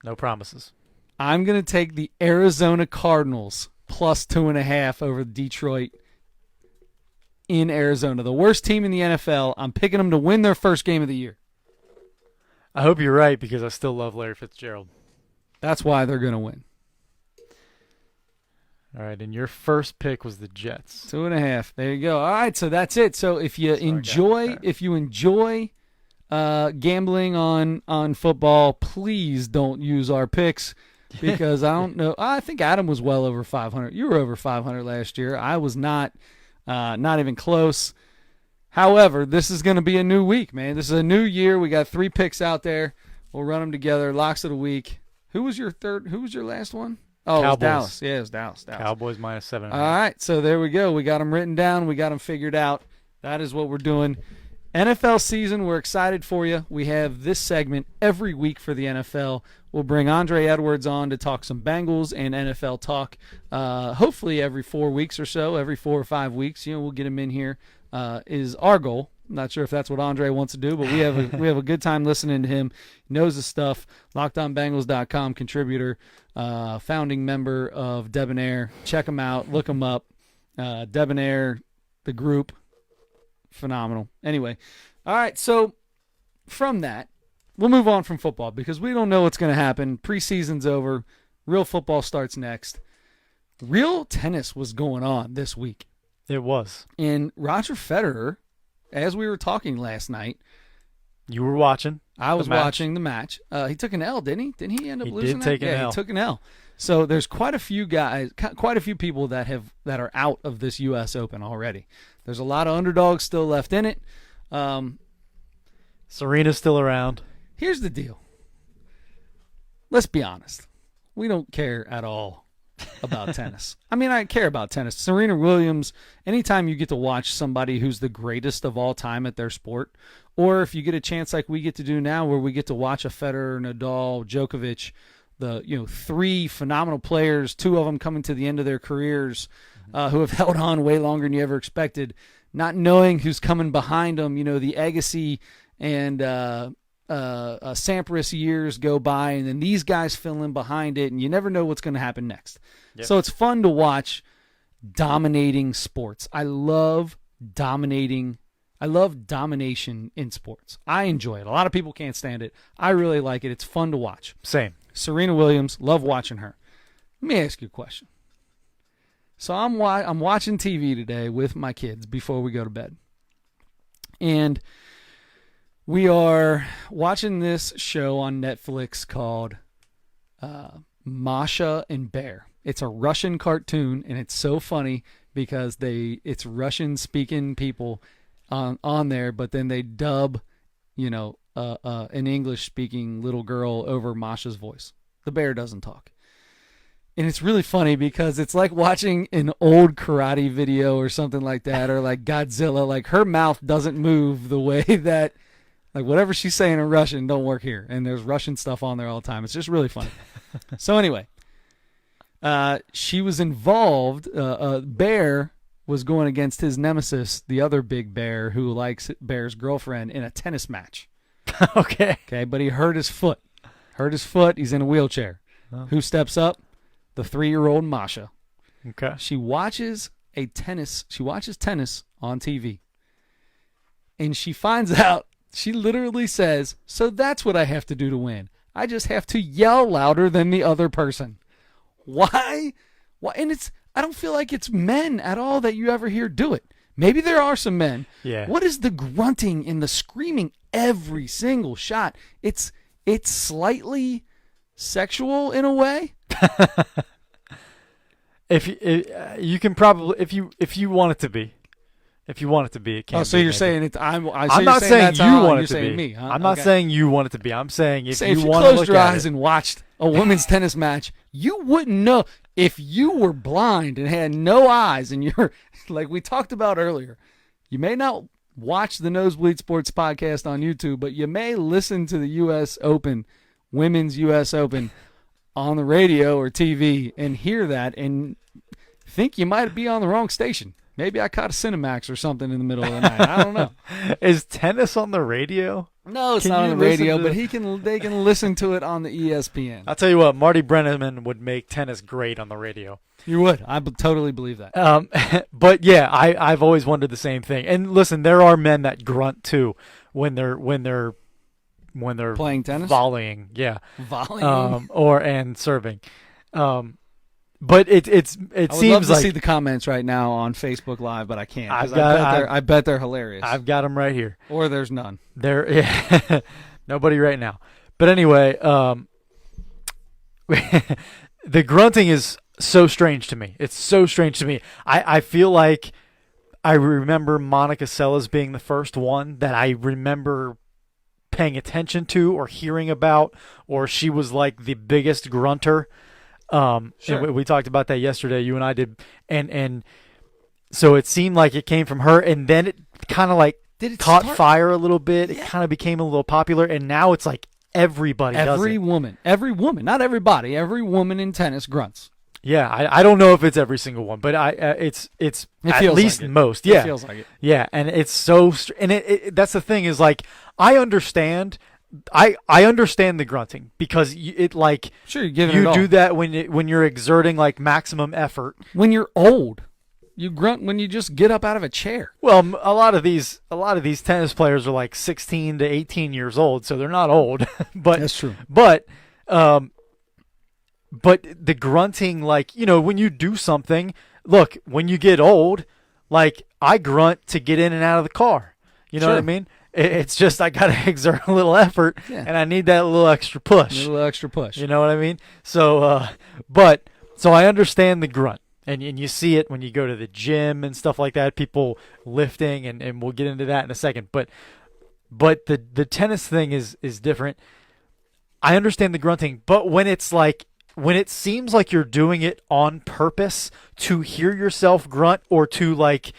No promises. I'm going to take the Arizona Cardinals plus 2.5 over Detroit in Arizona. The worst team in the NFL. I'm picking them to win their first game of the year. I hope you're right because I still love Larry Fitzgerald. That's why they're going to win. All right, and your first pick was the Jets. 2.5. There you go. All right, so that's it. So if you enjoy gambling on football, please don't use our picks because I don't know. I think Adam was well over 500. You were over 500 last year. I was not even close. However, this is going to be a new week, man. This is a new year. We got 3 picks out there. We'll run them together. Locks of the week. Who was your third? Who was your last one? Oh, Cowboys. It was Dallas. Yeah, it was Dallas. Cowboys minus 7.5. All right, so there we go. We got them written down. We got them figured out. That is what we're doing. NFL season, we're excited for you. We have this segment every week for the NFL. We'll bring Andre Edwards on to talk some Bengals and NFL talk. Hopefully every 4 weeks or so, every 4 or 5 weeks. We'll get him in here. Is our goal. I'm not sure if that's what Andre wants to do, but we have a good time listening to him. He knows his stuff. LockedOnBengals.com contributor, founding member of Debonair. Check him out. Look him up. Debonair, the group, phenomenal. Anyway, all right. So from that, we'll move on from football because we don't know what's going to happen. Preseason's over. Real football starts next. Real tennis was going on this week. It was. And Roger Federer, as we were talking last night. You were watching. I was watching the match. He took an L, didn't he? Didn't he end up losing that? He did take an L. He took an L. So there's quite a few guys, quite a few people that are out of this U.S. Open already. There's a lot of underdogs still left in it. Serena's still around. Here's the deal. Let's be honest. We don't care at all about tennis. I mean, I care about tennis. Serena Williams, anytime you get to watch somebody who's the greatest of all time at their sport, or if you get a chance like we get to do now where we get to watch a Federer, Nadal, Djokovic, the three phenomenal players, two of them coming to the end of their careers, who have held on way longer than you ever expected, not knowing who's coming behind them. The Agassi and Sampras years go by, and then these guys fill in behind it, and you never know what's going to happen next. Yep. So it's fun to watch dominating sports. I love domination in sports. I enjoy it. A lot of people can't stand it. I really like it. It's fun to watch. Same. Serena Williams, love watching her. Let me ask you a question. So I'm watching TV today with my kids before we go to bed. And we are watching this show on Netflix called Masha and Bear. It's a Russian cartoon, and it's so funny because it's Russian-speaking people on there, but then they dub, an English-speaking little girl over Masha's voice. The bear doesn't talk. And it's really funny because it's like watching an old karate video or something like that, or like Godzilla. Like, her mouth doesn't move the way that, like, whatever she's saying in Russian don't work here. And there's Russian stuff on there all the time. It's just really funny. So anyway, she was involved. Bear was going against his nemesis, the other big bear who likes Bear's girlfriend, in a tennis match. Okay. Okay, but he hurt his foot. He's in a wheelchair. Oh. Who steps up? The 3-year-old Masha. Okay. She watches tennis on TV. And she finds out, she literally says, so that's what I have to do to win. I just have to yell louder than the other person. Why? And I don't feel like it's men at all that you ever hear do it. Maybe there are some men. Yeah. What is the grunting and the screaming every single shot? It's slightly sexual in a way. If you can probably, if you want it to be, it can. Oh, so be, you're maybe. saying it? I'm not saying you want it to be. Me, huh? I'm not saying you want it to be. I'm saying if you want to look closed your eyes at it, and watched a women's tennis match, you wouldn't know. If you were blind and had no eyes, and you're like we talked about earlier, you may not watch the Nosebleed Sports podcast on YouTube, but you may listen to the U.S. Open, women's U.S. Open, on the radio or TV and hear that and think you might be on the wrong station. Maybe I caught a Cinemax or something in the middle of the night. I don't know. Is tennis on the radio? No, it's not on the radio, but they can listen to it on the ESPN. I'll tell you what, Marty Brennaman would make tennis great on the radio. You would. I totally believe that. But yeah, I've always wondered the same thing. And listen, there are men that grunt too when they're playing tennis, volleying, yeah, volleying, and serving. But it seems like I would love to see the comments right now on Facebook Live, but I can't. I bet they're hilarious. I've got them right here. Or there's none. Yeah, nobody right now. But anyway, the grunting is so strange to me. It's so strange to me. I feel like I remember Monica Seles being the first one that I remember paying attention to or hearing about, or she was like the biggest grunter. Sure. We talked about that yesterday. You and I did, and so it seemed like it came from her, and then it kind of like caught fire a little bit. Yeah. It kind of became a little popular, and now it's like everybody does it. Every woman, not everybody, every woman in tennis grunts. Yeah, I don't know if it's every single one, but it's at least like most. Yeah, it feels like it. Yeah, and it's so and that's the thing is like I understand. I understand the grunting because it like sure you do that when you're exerting like maximum effort. When you're old, you grunt when you just get up out of a chair. Well, a lot of these tennis players are like 16 to 18 years old, so they're not old. But that's true. But the grunting, like when you do something, look, when you get old, like I grunt to get in and out of the car. You know what I mean? It's just I got to exert a little effort, and I need that little extra push. A little extra push. You know what I mean? So, so I understand the grunt, and you see it when you go to the gym and stuff like that, people lifting, and we'll get into that in a second. But the tennis thing is different. I understand the grunting, but when it's like when it seems like you're doing it on purpose to hear yourself grunt or to like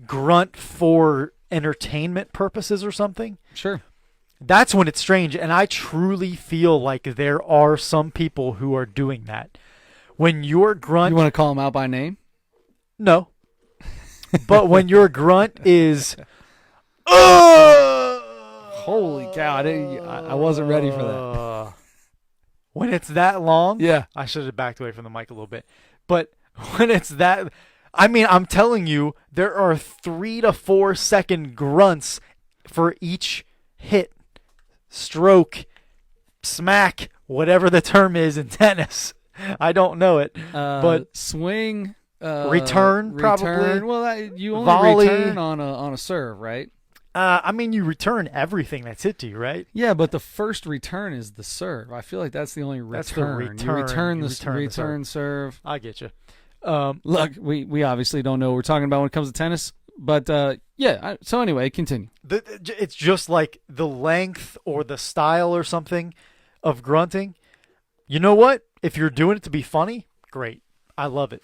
grunt for entertainment purposes or something, Sure. that's when it's strange. And I truly feel like there are some people who are doing that. When your grunt... You want to call him out by name? No. But when your grunt is... Holy Holy cow! I wasn't ready for that. When it's that long... Yeah. I should have backed away from the mic a little bit. But when it's that... I mean, I'm telling you, there are 3 to 4 second grunts for each hit, stroke, smack, whatever the term is in tennis. I don't know it. But swing... return, probably. Well, you only Volley. return on a serve, right? I mean, you return everything that's hit to you, right? Yeah, but the first return is the serve. I feel like that's the only return. That's the return. You return You the return the serve. I get you. Look, we obviously don't know what we're talking about when it comes to tennis, but so anyway, continue. It's just like the length or the style or something of grunting. You know what? If you're doing it to be funny, great. I love it.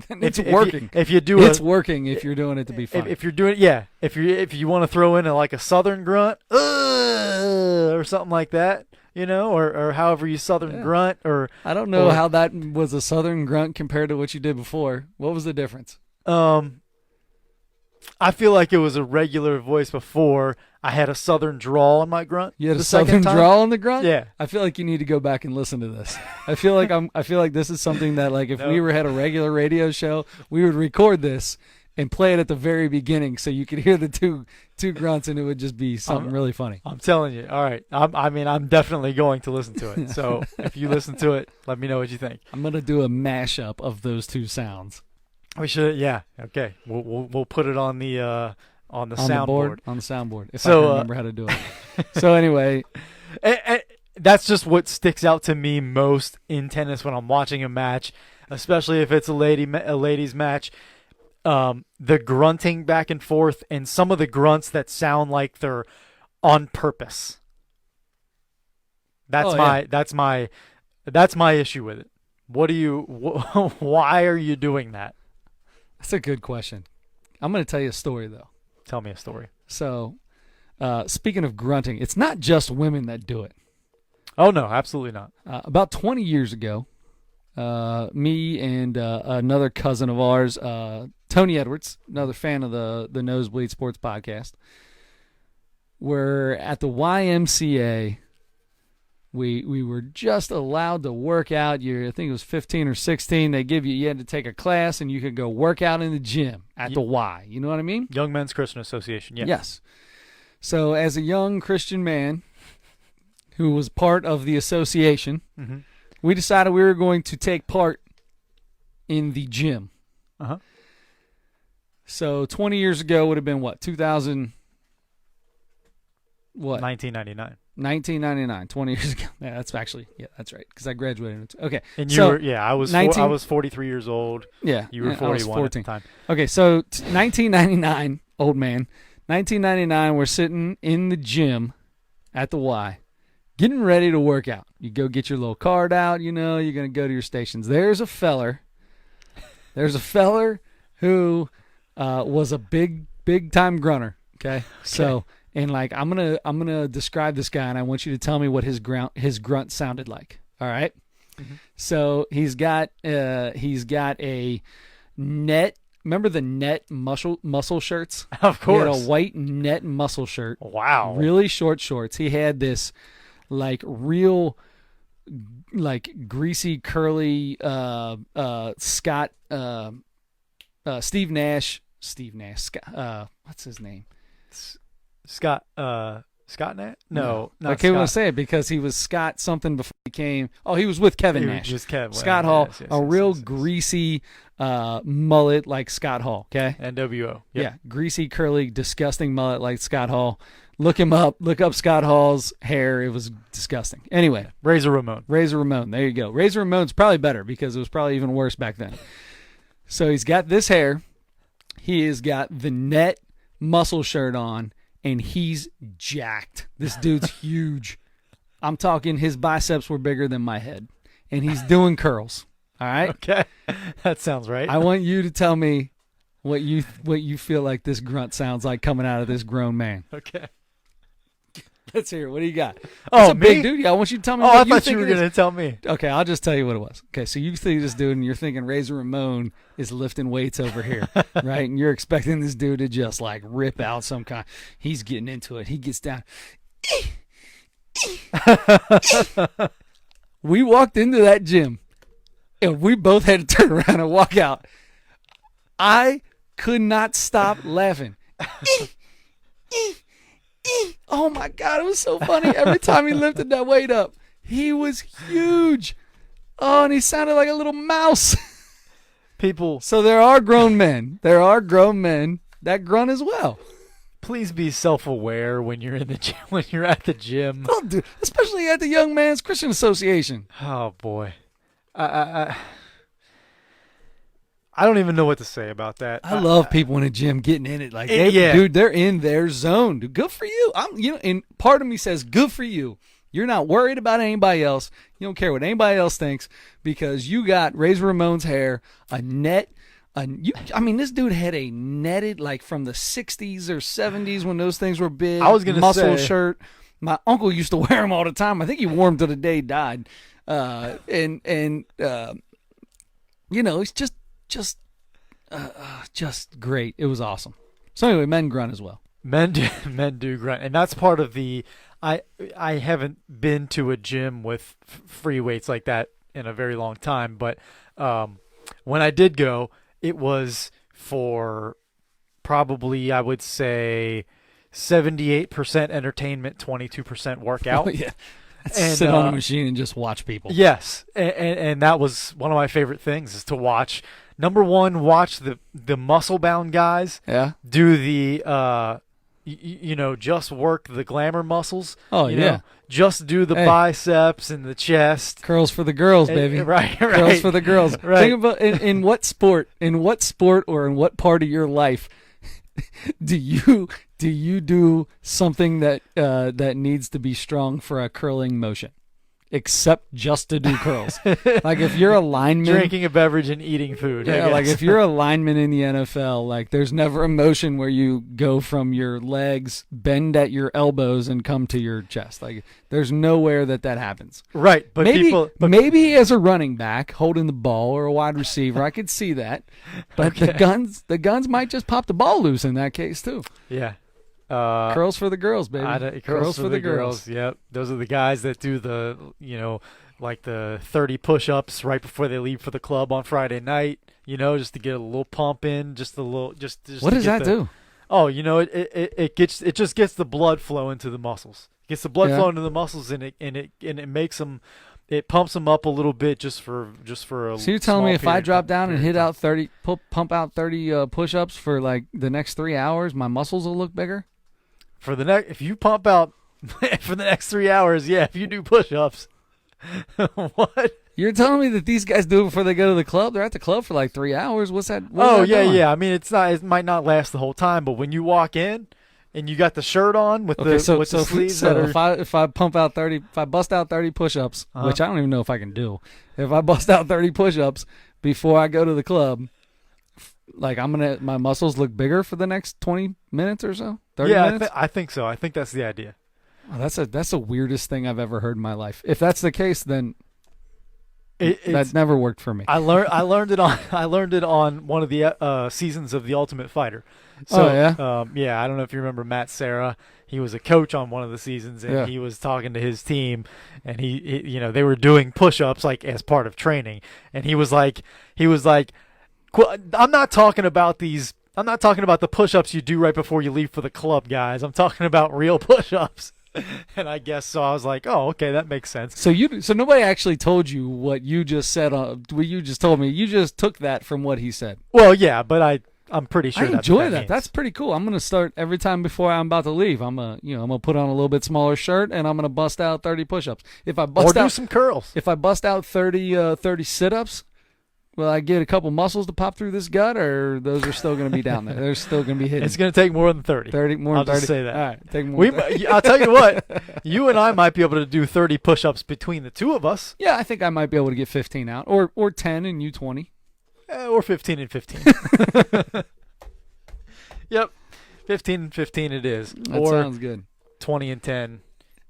It's working. If you do it's working if you're doing it to be funny. If you're doing if you want to throw in like a southern grunt or something like that, or however you southern grunt, or I don't know how that was a southern grunt compared to what you did before. What was the difference? I feel like it was a regular voice before. I had a southern drawl in my grunt. You had a southern drawl in the grunt? Yeah. I feel like you need to go back and listen to this. I feel like this is something that, like, if we had a regular radio show, we would record this and play it at the very beginning so you could hear the two grunts and it would just be something really funny. I'm telling you. All right. I'm definitely going to listen to it. So if you listen to it, let me know what you think. I'm going to do a mashup of those two sounds. We should, yeah. Okay. We'll put it on the soundboard. On the soundboard, if I can remember how to do it. So anyway, that's just what sticks out to me most in tennis when I'm watching a match, especially if it's a ladies match. The grunting back and forth and some of the grunts that sound like they're on purpose. That's my issue with it. Why are you doing that? That's a good question. I'm going to tell you a story, though. Tell me a story. So, speaking of grunting, it's not just women that do it. Oh, no, absolutely not. About 20 years ago, me and another cousin of ours, Tony Edwards, another fan of the Nosebleed Sports Podcast, were at the YMCA. We were just allowed to work out. I think it was 15 or 16. You had to take a class and you could go work out in the gym at the Y. You know what I mean? Young Men's Christian Association, yeah. Yes. So as a young Christian man who was part of the association, we decided we were going to take part in the gym. Uh-huh. So 20 years ago would have been what? 2000 what? 1999. 1999, 20 years ago. Yeah, that's right, because I graduated. Okay. And you were, I was 43 years old. Yeah. You were 41 at the time. Okay, so 1999, old man. 1999, we're sitting in the gym at the Y, getting ready to work out. You go get your little card out, you're going to go to your stations. There's a feller who was a big time grunter, okay? So... And like I'm gonna describe this guy, and I want you to tell me what his grunt sounded like. All right. Mm-hmm. So he's got a net. Remember the net muscle shirts? Of course. He had a white net muscle shirt. Wow. Really short shorts. He had this like real like greasy curly Scott Steve Nash. What's his name? Scott Nat? No, not I can't want Scott. to say it because he was Scott something before he came. Oh, he was with Kevin Nash. Just Kevin. Scott Hall, yes, real greasy mullet like Scott Hall. Okay. NWO. Yep. Yeah, greasy, curly, disgusting mullet like Scott Hall. Look him up. Look up Scott Hall's hair. It was disgusting. Anyway, Razor Ramon. There you go. Razor Ramon's probably better because it was probably even worse back then. So he's got this hair. He has got the net muscle shirt on. And he's jacked. This dude's huge. I'm talking his biceps were bigger than my head. and he's doing curls. All right? Okay. That sounds right. I want you to tell me what you feel like this grunt sounds like coming out of this grown man. Okay. Let's hear it. What do you got? Oh, It's a me? big dude. Yeah, I want you to tell me Oh, what I you thought think you were it is. going to tell me. Okay, I'll just tell you what it was. Okay, so you see this dude and you're thinking Razor Ramon is lifting weights over here, right? And you're expecting this dude to just like rip out some kind. He's getting into it. He gets down. We walked into that gym and we both had to turn around and walk out. I could not stop laughing. Oh my God, it was so funny. Every time he lifted that weight up, he was huge. Oh, and he sounded like a little mouse. People, So there are grown men. There are grown men that grunt as well. please be self-aware when you're in the gym, when you're at the gym. Oh, dude, especially at the Young Man's Christian Association. Oh boy. I don't even know what to say about that. I love people in the gym getting in it. Like, Yeah. dude, they're in their zone. Dude, good for you. And part of me says, good for you. You're not worried about anybody else. You don't care what anybody else thinks because you got Razor Ramon's hair, a net. This dude had a netted, like from the 60s or 70s when those things were big. I was gonna muscle say- shirt. My uncle used to wear them all the time. I think he wore them till the day he died. It's just great. It was awesome. So anyway, men grunt as well. Men do grunt, and that's part of the. I haven't been to a gym with free weights like that in a very long time, but when I did go, it was for probably, I would say, 78% entertainment, 22% workout. Oh, yeah. And, sit on a machine and just watch people. Yes, and that was one of my favorite things is to watch. Number one, watch the muscle bound guys Yeah. do the just work the glamour muscles. Oh, you yeah. know, just do the Hey. biceps and the chest. Curls for the girls, baby. Right. Curls for the girls. Right. Think about in what sport or in what part of your life do you do something that needs to be strong for a curling motion, except just to do curls? Like if you're a lineman, Drinking a beverage and eating food. I yeah, like guess. if you're a lineman in the NFL, like there's never a motion where you go from your legs, bend at your elbows, and come to your chest. Like there's nowhere that happens. Right, but Maybe as a running back holding the ball or a wide receiver, I could see that. But Okay. the guns might just pop the ball loose in that case too. yeah. Curls for the girls, baby. Curls for the girls. Yep. Those are the guys that do the, like the 30 push-ups right before they leave for the club on Friday night, just to get a little pump in, just a little, just What to does get that the- do? Oh, it just gets the blood flow into the muscles. It gets the blood Yeah. flow into the muscles, and it makes them, it pumps them up a little bit just for a. So you're telling me small if I period- drop down and period hit of out 30, pump out 30 push-ups for like the next 3 hours, my muscles will look bigger? for the next, if you pump out for the next 3 hours, yeah, if you do push-ups, what? You're telling me that these guys do it before they go to the club? They're at the club for like 3 hours. What's that? What is Oh that yeah, doing? yeah. I mean, it might not last the whole time, but when you walk in and you got the shirt on with the sleeves so that are, if I bust out 30 push-ups, Uh-huh. which I don't even know if I can do. If I bust out 30 push-ups before I go to the club, like my muscles look bigger for the next 20 minutes or so? 30 yeah, minutes? I think so. I think that's the idea. Oh, that's the weirdest thing I've ever heard in my life. If that's the case, then that never worked for me. I learned it on one of the seasons of The Ultimate Fighter. So, Oh, yeah? I don't know if you remember Matt Serra. He was a coach on one of the seasons, and Yeah. he was talking to his team, and he they were doing push-ups like as part of training, and he was like, I'm not talking about the push-ups you do right before you leave for the club, guys. I'm talking about real push-ups. And I guess so. I was like, oh, okay, that makes sense. So nobody actually told you what you just said. What you just told me. You just took that from what he said. Well, yeah, but I'm pretty sure I that's enjoy what that. means. That's pretty cool. I'm gonna start every time before I'm about to leave. I'm gonna put on a little bit smaller shirt and I'm gonna bust out 30 push-ups. If I or bust do out some curls. if I bust out 30 sit-ups, will I get a couple muscles to pop through this gut, or those are still going to be down there? They're still going to be hidden. It's going to take more than 30. 30, more I'll than 30. just say that. All right, take more. I'll tell you what. You and I might be able to do 30 push-ups between the two of us. Yeah, I think I might be able to get 15 out, or 10 and you 20. Or 15 and 15. Yep. 15 and 15 it is. That or sounds good. 20 and 10,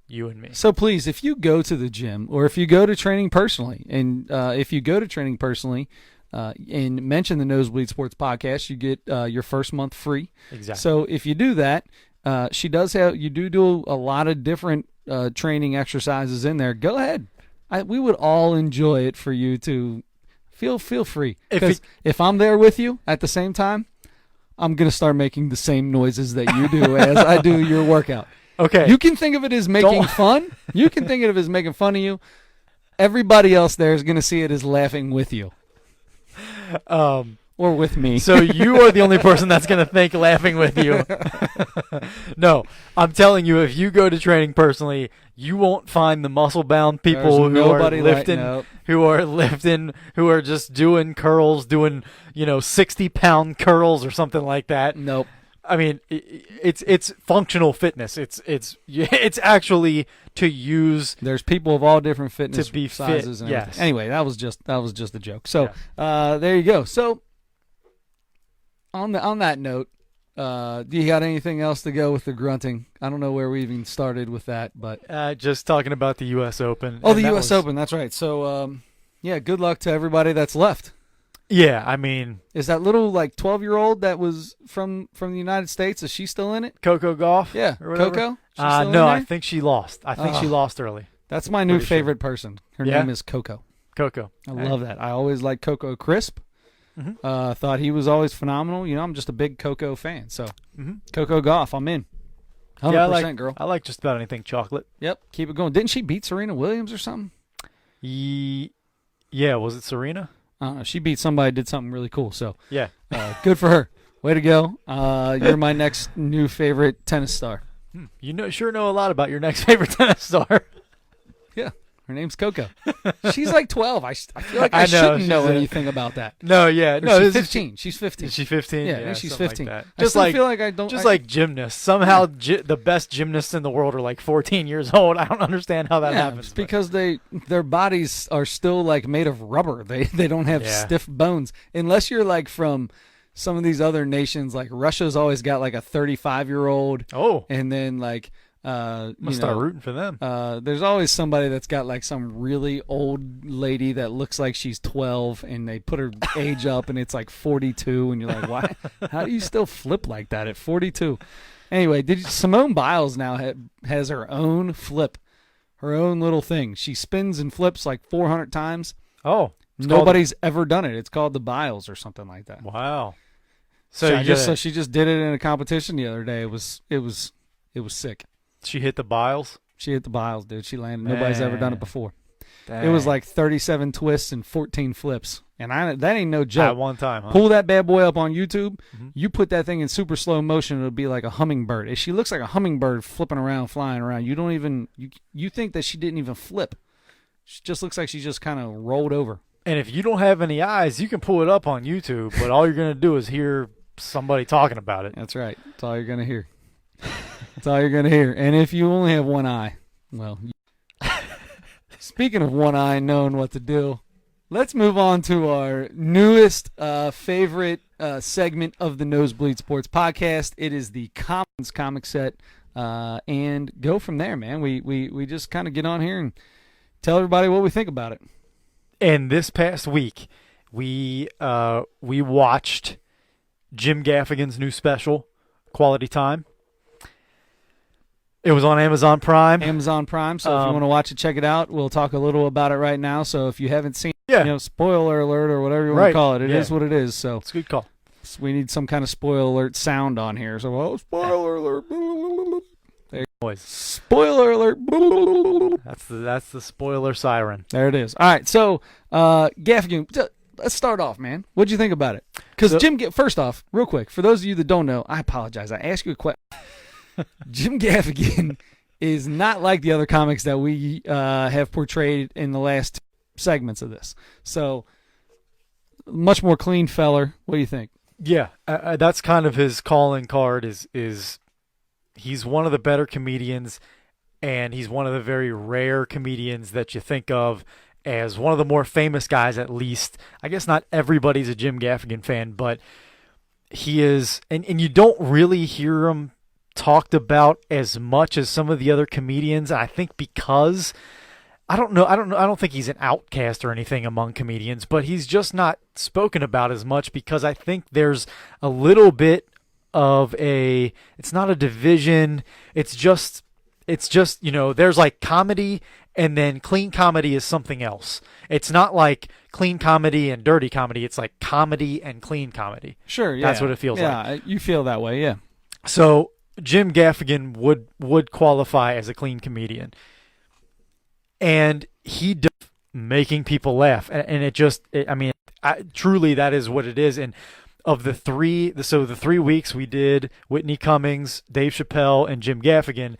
you and me. So please, if you go to the gym or if you go to training personally, and if you go to training personally and mention the Nosebleed Sports Podcast, you get your first month free. Exactly. So if you do that, you do a lot of different training exercises in there. Go ahead. We would all enjoy it for you to feel free. Because if I'm there with you at the same time, I'm going to start making the same noises that you do as I do your workout. Okay. You can think of it as making fun. You can think of it as making fun of you. Everybody else there is going to see it as laughing with you. Or with me. So you are the only person that's going to think laughing with you. No, I'm telling you, if you go to training personally, you won't find the muscle-bound people who are lifting, who are just doing curls, doing 60-pound curls or something like that. Nope. I mean, it's functional fitness. It's actually to use. There's people of all different fitness to be sizes fit, and yes. everything. Anyway, that was just a joke. So there you go. So on that note, do you got anything else to go with the grunting? I don't know where we even started with that, but just talking about the U.S. Open. Oh, the U.S. Open. That's right. So good luck to everybody that's left. Yeah, I mean, is that little 12-year-old that was from the United States? Is she still in it? Coco Gauff? Yeah, Coco. No, I think she lost. I think she lost early. That's my new favorite person. Her name is Coco. Coco. I love that. I always liked Coco Crisp. Mm-hmm. Thought he was always phenomenal. I'm just a big Coco fan. So Coco Gauff, I'm in. 100%, girl. I like just about anything chocolate. Yep, keep it going. Didn't she beat Serena Williams or something? Yeah, was it Serena? I don't know. She beat somebody, did something really cool. So yeah, good for her. Way to go. You're my next new favorite tennis star. You sure know a lot about your next favorite tennis star. Yeah. Her name's Coco. She's 12. I feel like I shouldn't know anything about that. No, yeah. No, she's 15. She's 15. Is she 15? Yeah, I think she's 15. Like I just feel like I don't. Just like gymnasts. Somehow the best gymnasts in the world are 14 years old. I don't understand how that happens. It's because their bodies are still made of rubber. They don't have stiff bones. Unless you're from some of these other nations, Russia's always got a 35-year-old. Oh. And then must start rooting for them. There's always somebody that's got some really old lady that looks like she's 12, and they put her age up, and it's 42, and you're like, why? How do you still flip like that at 42? Anyway, Simone Biles now has her own flip, her own little thing. She spins and flips 400 times. Oh, nobody's ever done it. It's called the Biles or something like that. Wow. So she just did it in a competition the other day. It was sick. She hit the Biles? She hit the Biles, dude. She landed. Nobody's ever done it before. Dang. It was 37 twists and 14 flips. And that ain't no joke. At one time, huh? Pull that bad boy up on YouTube. Mm-hmm. You put that thing in super slow motion, it'll be like a hummingbird. She looks like a hummingbird flipping around, flying around. You don't even you think that she didn't even flip. She just looks like she just kind of rolled over. And if you don't have any eyes, you can pull it up on YouTube, but all you're going to do is hear somebody talking about it. That's right. That's all you're going to hear. That's all you're going to hear. And if you only have one eye, well, speaking of one eye knowing what to do, let's move on to our newest favorite segment of the Nosebleed Sports Podcast. It is the Commons comic set, and go from there, man. We just kind of get on here and tell everybody what we think about it. And this past week, we watched Jim Gaffigan's new special, Quality Time. It was on Amazon Prime. Amazon Prime. So if you want to watch it, check it out. We'll talk a little about it right now. So if you haven't seen it, spoiler alert or whatever you want to call it, it is what it is. So it's a good call. So we need some kind of spoiler alert sound on here. So, spoiler alert. There Noise. Spoiler alert. That's the spoiler siren. There it is. All right. So, Gaffigan, let's start off, man. What'd you think about it? Because first off, real quick, for those of you that don't know, I apologize. I asked you a question. Jim Gaffigan is not like the other comics that we have portrayed in the last segments of this. So much more clean feller. What do you think? Yeah, that's kind of his calling card. Is he's one of the better comedians, and he's one of the very rare comedians that you think of as one of the more famous guys, at least. I guess not everybody's a Jim Gaffigan fan, but he is, and you don't really hear him talked about as much as some of the other comedians. I think because I don't know. I don't think he's an outcast or anything among comedians, but he's just not spoken about as much because I think there's a little bit of it's not a division. It's just, there's like comedy, and then clean comedy is something else. It's not like clean comedy and dirty comedy. It's like comedy and clean comedy. Sure, yeah. That's what it feels like. Yeah, you feel that way, yeah. So Jim Gaffigan would qualify as a clean comedian. And he does making people laugh. And truly that is what it is. And of the 3 weeks we did Whitney Cummings, Dave Chappelle, and Jim Gaffigan,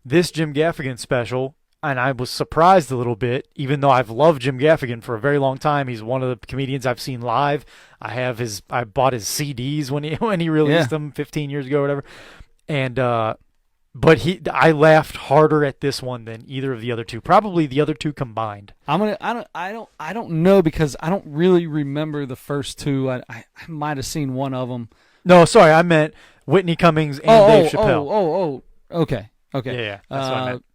this Jim Gaffigan special, and I was surprised a little bit, even though I've loved Jim Gaffigan for a very long time. He's one of the comedians I've seen live. I bought his CDs when he released them 15 years ago or whatever. And but I laughed harder at this one than either of the other two. Probably the other two combined. I don't know because I don't really remember the first two. I might have seen one of them. No, sorry, I meant Whitney Cummings and Dave Chappelle. Okay. Yeah, that's what I meant.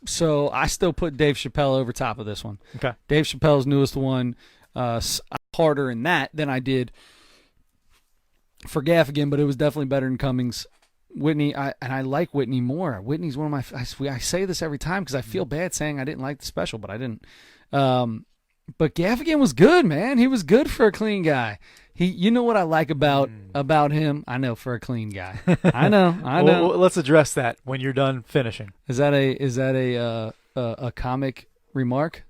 So I still put Dave Chappelle over top of this one. Okay. Dave Chappelle's newest one, harder in that than I did for Gaffigan, but it was definitely better than Cummings. Whitney, I like Whitney more. Whitney's one of my. I say this every time because I feel bad saying I didn't like the special, but I didn't. But Gaffigan was good, man. He was good for a clean guy. You know what I like about him? I know, for a clean guy. I know. Well, let's address that when you're done finishing. Is that a comic remark?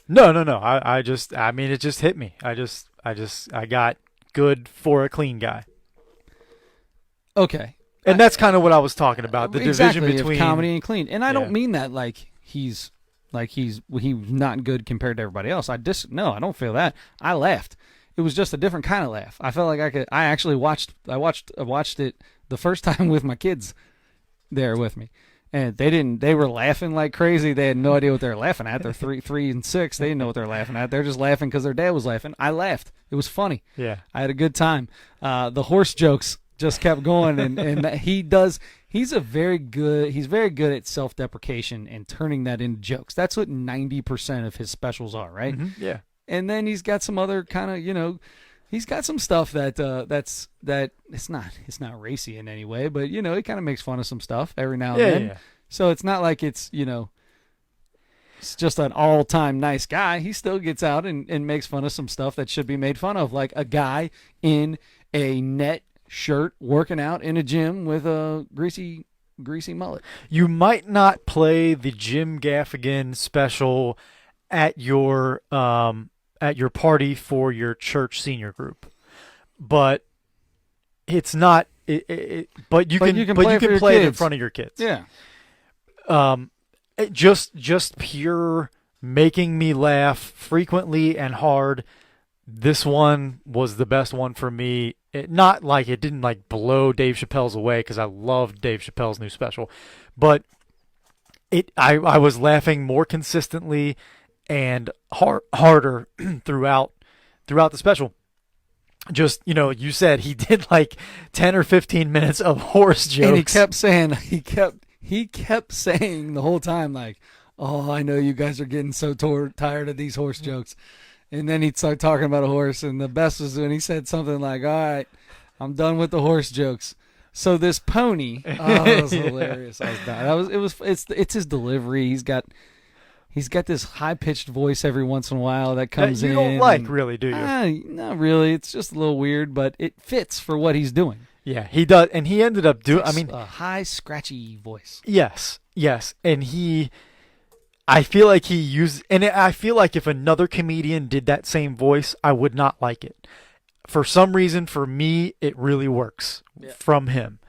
No. It just hit me. I got good for a clean guy. Okay. And that's kind of what I was talking about, the division between comedy and clean. And I don't mean that like he's not good compared to everybody else. I don't feel that. I laughed. It was just a different kind of laugh. I felt like I actually watched it the first time with my kids there with me. And they were laughing like crazy. They had no idea what they were laughing at. They're 3 and 6. They didn't know what they're laughing at. They're just laughing because their dad was laughing. I laughed. It was funny. Yeah. I had a good time. The horse jokes just kept going, and he's very good at self-deprecation and turning that into jokes. That's what 90% of his specials are, right? Mm-hmm. Yeah. And then he's got some other kind of, he's got some stuff that it's not racy in any way, but he kind of makes fun of some stuff every now and then. Yeah. So it's not like it's it's just an all-time nice guy. He still gets out and makes fun of some stuff that should be made fun of, like a guy in a net shirt working out in a gym with a greasy mullet. You might not play the Jim Gaffigan special at your party for your church senior group, but it's not. But you can play it in front of your kids. Yeah. Just pure making me laugh frequently and hard. This one was the best one for me. It didn't like blow Dave Chappelle's away because I loved Dave Chappelle's new special, but I was laughing more consistently and harder throughout the special. Just you said he did like 10 or 15 minutes of horse jokes, and he kept saying the whole time like, "Oh, I know you guys are getting so tired of these horse jokes." And then he'd start talking about a horse, and the best was when he said something like, "All right, I'm done with the horse jokes. So this pony," it was hilarious. I was dying. It's his delivery. He's got this high pitched voice every once in a while that comes in. You don't like, really, do you? Not really. It's just a little weird, but it fits for what he's doing. Yeah, he does, and he ended up doing. A high scratchy voice. Yes, and I feel like he used, and I feel like if another comedian did that same voice, I would not like it. For some reason, for me, it really works from him.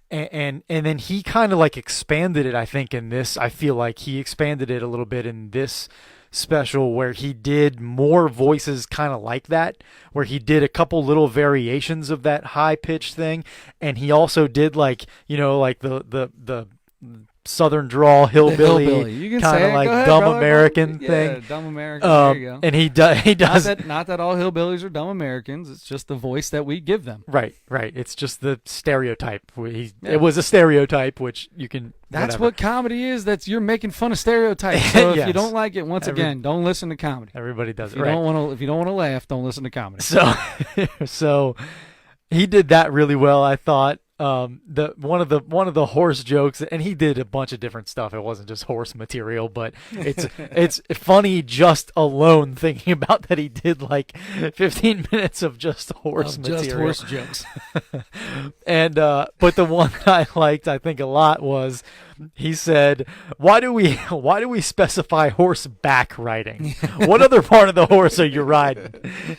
And then he kind of like expanded it, I think, in this. I feel like he expanded it a little bit in this special where he did more voices kind of like that, where he did a couple little variations of that high pitched thing, and he also did like the Southern drawl hillbilly, kind of like dumb American thing. Yeah, dumb American. There you go. And he does not that all hillbillies are dumb Americans. It's just the voice that we give them. Right. It's just the stereotype. It was a stereotype, which you can. That's whatever. what comedy is. You're making fun of stereotypes. So if Yes. you don't like it, again, don't listen to comedy. Everybody does If it. you Right. if you don't want to laugh, don't listen to comedy. So he did that really well, I thought. One of the horse jokes, and he did a bunch of different stuff. It wasn't just horse material, but it's funny just alone thinking about that he did like 15 minutes of just horse material. Just horse jokes. And but the one I liked, I think a lot, was he said, why do we specify horseback riding? What other part of the horse are you riding?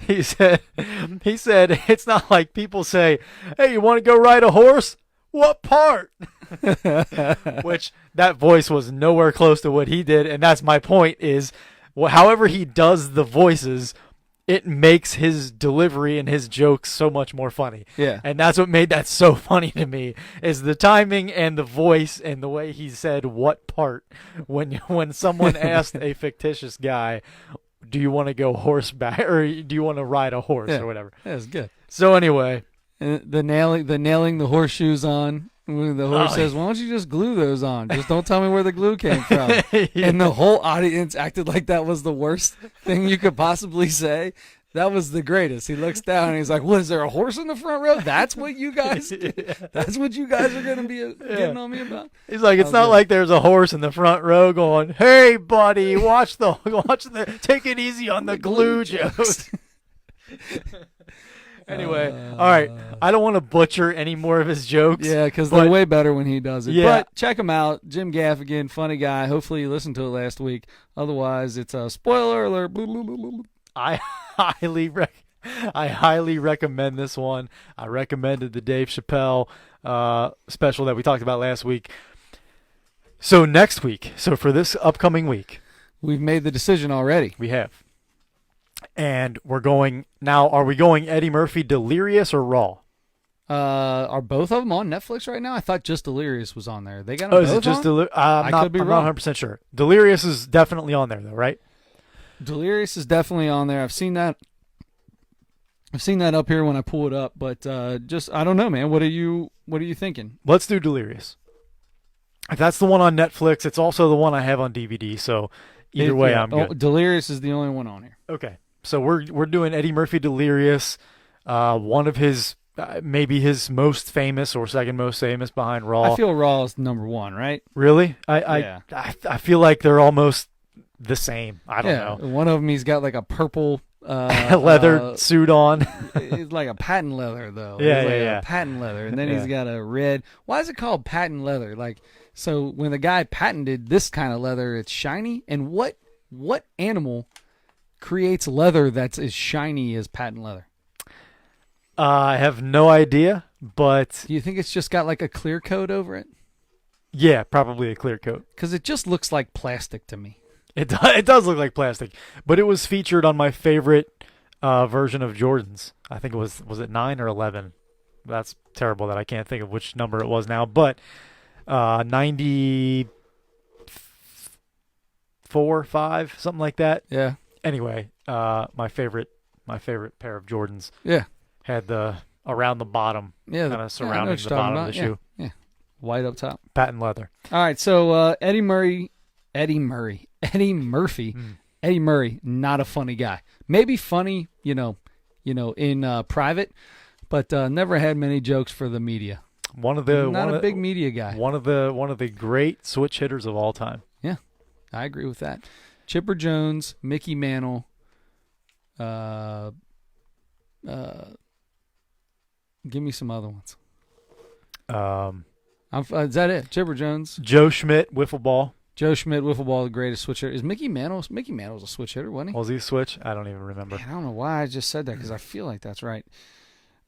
He said it's not like people say, hey, you want to go ride a horse? What part? Which that voice was nowhere close to what he did, and that's my point is, however he does the voices, it makes his delivery and his jokes so much more funny. Yeah. And that's what made that so funny to me, is the timing and the voice and the way he said what part when someone asked a fictitious guy, do you want to go horseback or do you want to ride a horse or whatever. That's good. So anyway, the nailing the horseshoes on. When the horse says, why don't you just glue those on? Just don't tell me where the glue came from. Yeah. And the whole audience acted like that was the worst thing you could possibly say. That was the greatest. He looks down and he's like, what, is there a horse in the front row? That's what you guys That's what you guys are going to be getting on me about? He's like, it's not like there's a horse in the front row going, hey, buddy, watch take it easy on the glue jokes. Anyway, all right. I don't want to butcher any more of his jokes. Yeah, because they're way better when he does it. Yeah. But check him out. Jim Gaffigan, funny guy. Hopefully you listened to it last week. Otherwise, it's a spoiler alert. I highly recommend this one. I recommended the Dave Chappelle special that we talked about last week. So next week, for this upcoming week, we've made the decision already. We have. And we're going now. Are we going Eddie Murphy Delirious or Raw? Are both of them on Netflix right now? I thought just Delirious was on there. They got them both is it just on? I'm not 100% sure. Delirious is definitely on there though, right? Delirious is definitely on there. I've seen that up here when I pull it up, but just I don't know, man. What are you thinking? Let's do Delirious. If that's the one on Netflix, it's also the one I have on DVD. So either way, I'm good. Delirious is the only one on here. Okay, so we're doing Eddie Murphy Delirious, one of his maybe his most famous or second most famous behind Raw. I feel Raw is number one, right? Really? I feel like they're almost the same. I don't know. One of them, he's got like a purple leather suit on. It's like a patent leather though. Yeah. Patent leather, and then he's got a red. Why is it called patent leather? Like, so when the guy patented this kind of leather, it's shiny. And what animal creates leather that's as shiny as patent leather? I have no idea, but do you think it's just got like a clear coat over it? Yeah, probably a clear coat. Because it just looks like plastic to me. It does look like plastic, but it was featured on my favorite version of Jordans. I think it was it 9 or 11? That's terrible that I can't think of which number it was now, but 94, 5, something like that. Yeah. Anyway, my favorite pair of Jordans. Yeah. Had the around the bottom, kind of surrounding the bottom of the shoe. Yeah. White up top. Patent leather. All right, so Eddie Murphy, not a funny guy. Maybe funny, in private, but never had many jokes for the media. Not a big media guy. One of the great switch hitters of all time. Yeah, I agree with that. Chipper Jones, Mickey Mantle, give me some other ones. Is that it? Chipper Jones, Joe Schmidt, wiffle ball. Joe Schmidt, wiffle ball, the greatest switch hitter. Is Mickey Mantle? Mickey Mantle's a switch hitter, wasn't he? Was he a switch? I don't even remember. Man, I don't know why I just said that because I feel like that's right.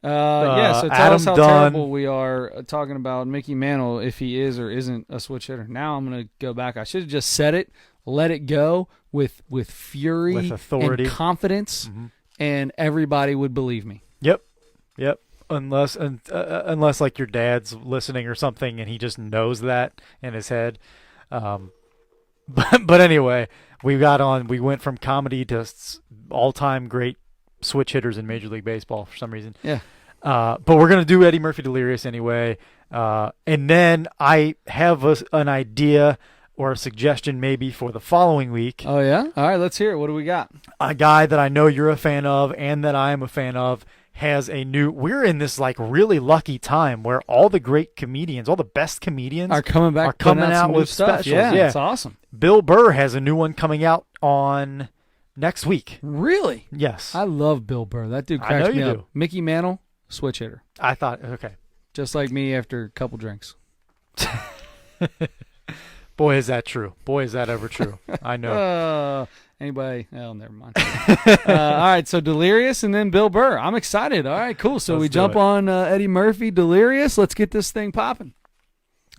So tell Adam us how Dunn. terrible we are talking about Mickey Mantle if he is or isn't a switch hitter. Now I'm going to go back. I should have just said it let it go with fury, With authority, and confidence, Mm-hmm. and everybody would believe me. Yep. Unless like your dad's listening or something, and he just knows that in his head. But anyway, we went from comedy to all-time great switch hitters in Major League Baseball for some reason. Yeah. But we're gonna do Eddie Murphy Delirious anyway, and then I have an idea or a suggestion maybe for the following week. Oh yeah. All right. Let's hear it. What do we got? A guy that I know you're a fan of and that I am a fan of has a new. We're in this like really lucky time where all the great comedians, all the best comedians, Are coming back, coming putting out some new with stuff. specials. Yeah, Yeah. it's awesome. Bill Burr has a new one coming out on next week. Really? Yes, I love Bill Burr. That dude I cracks know me you up. do. Mickey Mantle, switch hitter, I thought okay. just like me after a couple drinks. Boy, is that true. Boy, is that ever true. I know. Anybody? Oh, never mind. All right, so Delirious and then Bill Burr. I'm excited. All right, cool. So Let's we do jump it. on Eddie Murphy, Delirious. Let's get this thing popping.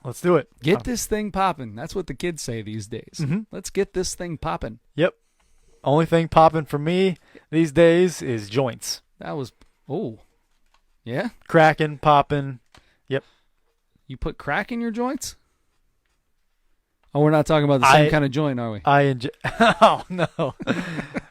Let's do it. Get this thing popping. That's what the kids say these days. Mhm. Let's get this thing popping. Yep. Only thing popping for me these days is joints. That was, oh, yeah? Cracking, popping. You put crack in your joints? Oh, we're not talking about the same kind of joint, are we? I enjoy. Oh no,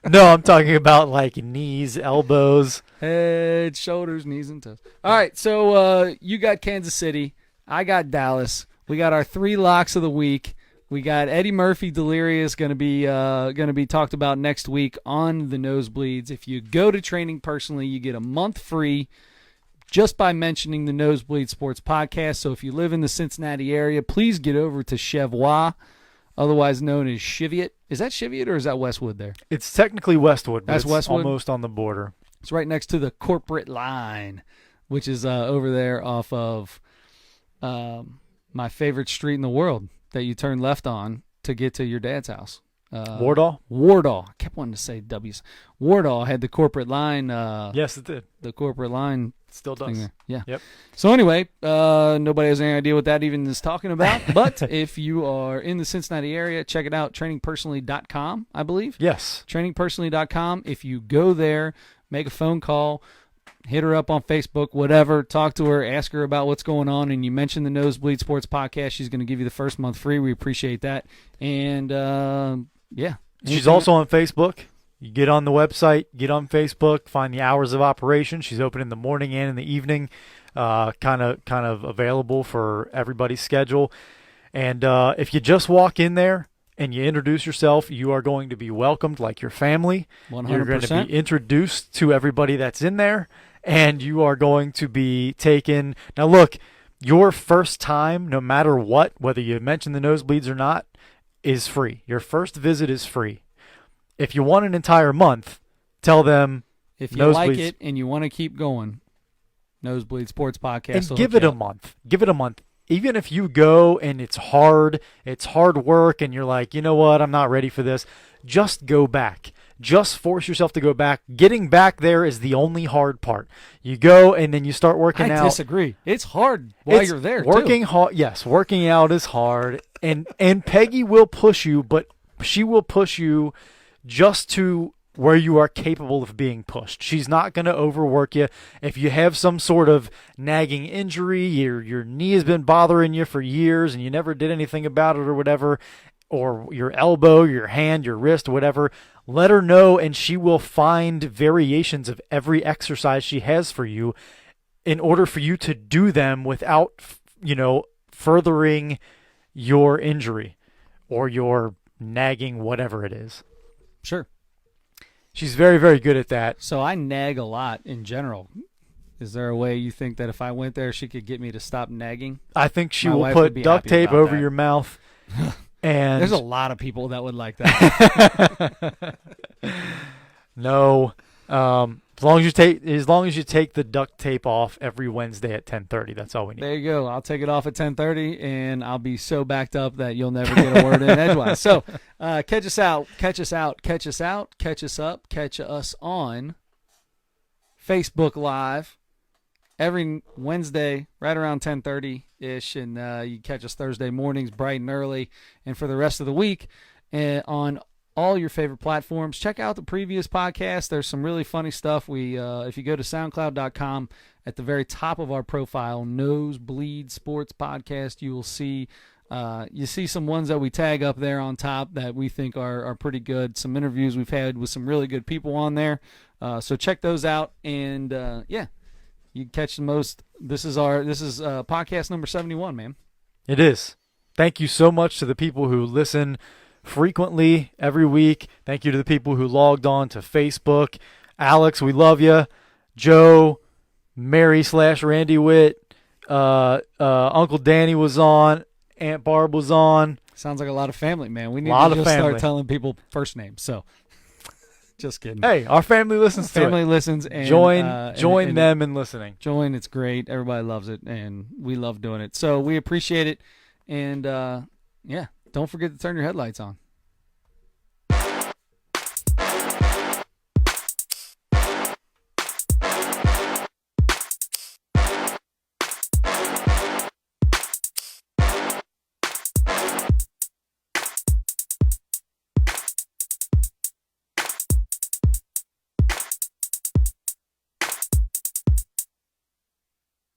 no! I'm talking about like knees, elbows. Head, shoulders, knees, and toes. All right, so you got Kansas City. I got Dallas. We got our 3 locks of the week. We got Eddie Murphy Delirious going to be talked about next week on the Nosebleeds. If you go to Training Personally, you get a month free just by mentioning the Nosebleed Sports Podcast. So if you live in the Cincinnati area, please get over to Cheviot, otherwise known as Cheviot. Is that Cheviot or is that Westwood there? It's technically Westwood, but That's it's Westwood? almost on the border. It's right next to the corporate line, which is over there off of my favorite street in the world that you turn left on to get to your dad's house. Wardall? Wardall. I kept wanting to say W's. Wardall had the corporate line. Yes, it did. The corporate line Still thing does. there. Yeah. Yep. So anyway, nobody has any idea what that even is talking about. But if you are in the Cincinnati area, check it out. TrainingPersonally.com, I believe. Yes. TrainingPersonally.com. If you go there, make a phone call, hit her up on Facebook, whatever, talk to her, ask her about what's going on, and you mention the Nosebleed Sports Podcast, she's going to give you the first month free. We appreciate that. And, yeah. She's also on Facebook. You get on the website, get on Facebook, find the hours of operation. She's open in the morning and in the evening, kind of available for everybody's schedule. And if you just walk in there and you introduce yourself, you are going to be welcomed like your family. 100%. You're going to be introduced to everybody that's in there, and you are going to be taken. Now, look, your first time, no matter what, whether you mention the Nosebleeds or not, is free. Your first visit is free. If you want an entire month, tell them if you Nosebleeds, like it and you want to keep going, Nosebleed Sports Podcast. and will give hook it you a up. month. Give it a month. Even if you go and it's hard work, and you're like, you know what, I'm not ready for this, just go back. Just force yourself to go back. Getting back there is the only hard part. You go and then you start working out. I disagree. It's hard while you're there, working too. hard. Yes, working out is hard, and Peggy will push you, but she will push you just to where you are capable of being pushed. She's not going to overwork you. If you have some sort of nagging injury, your knee has been bothering you for years and you never did anything about it or whatever, or your elbow, your hand, your wrist, whatever, let her know, and she will find variations of every exercise she has for you in order for you to do them without, furthering your injury or your nagging, whatever it is. Sure. She's very, very good at that. So I nag a lot in general. Is there a way you think that if I went there, she could get me to stop nagging? I think she My will wife would put be duct happy tape about over that. your mouth. And There's a lot of people that would like that. no. As long as you take the duct tape off every Wednesday at 10:30, that's all we need. There you go. I'll take it off at 10:30, and I'll be so backed up that you'll never get a word in edgewise. So catch us out, catch us out, catch us out, catch us up, catch us on Facebook Live every Wednesday right around 10:30-ish, and you catch us Thursday mornings bright and early, and for the rest of the week. on all your favorite platforms. Check out the previous podcast. There's some really funny stuff. If you go to soundcloud.com, at the very top of our profile, Nosebleed Sports Podcast, you will see some ones that we tag up there on top that we think are pretty good. Some interviews we've had with some really good people on there. So check those out, and you can catch the most. This is podcast number 71, man. It is. Thank you so much to the people who listen frequently every week. Thank you to the people who logged on to Facebook. Alex, we love you. Joe, Mary/Randy Witt, Uncle Danny was on. Aunt Barb was on. Sounds like a lot of family, man. We need to just start telling people first names. So, just kidding. Hey, our family listens to it. Family listens. And, join them in listening. Join. It's great. Everybody loves it, and we love doing it. So we appreciate it. And, don't forget to turn your headlights on.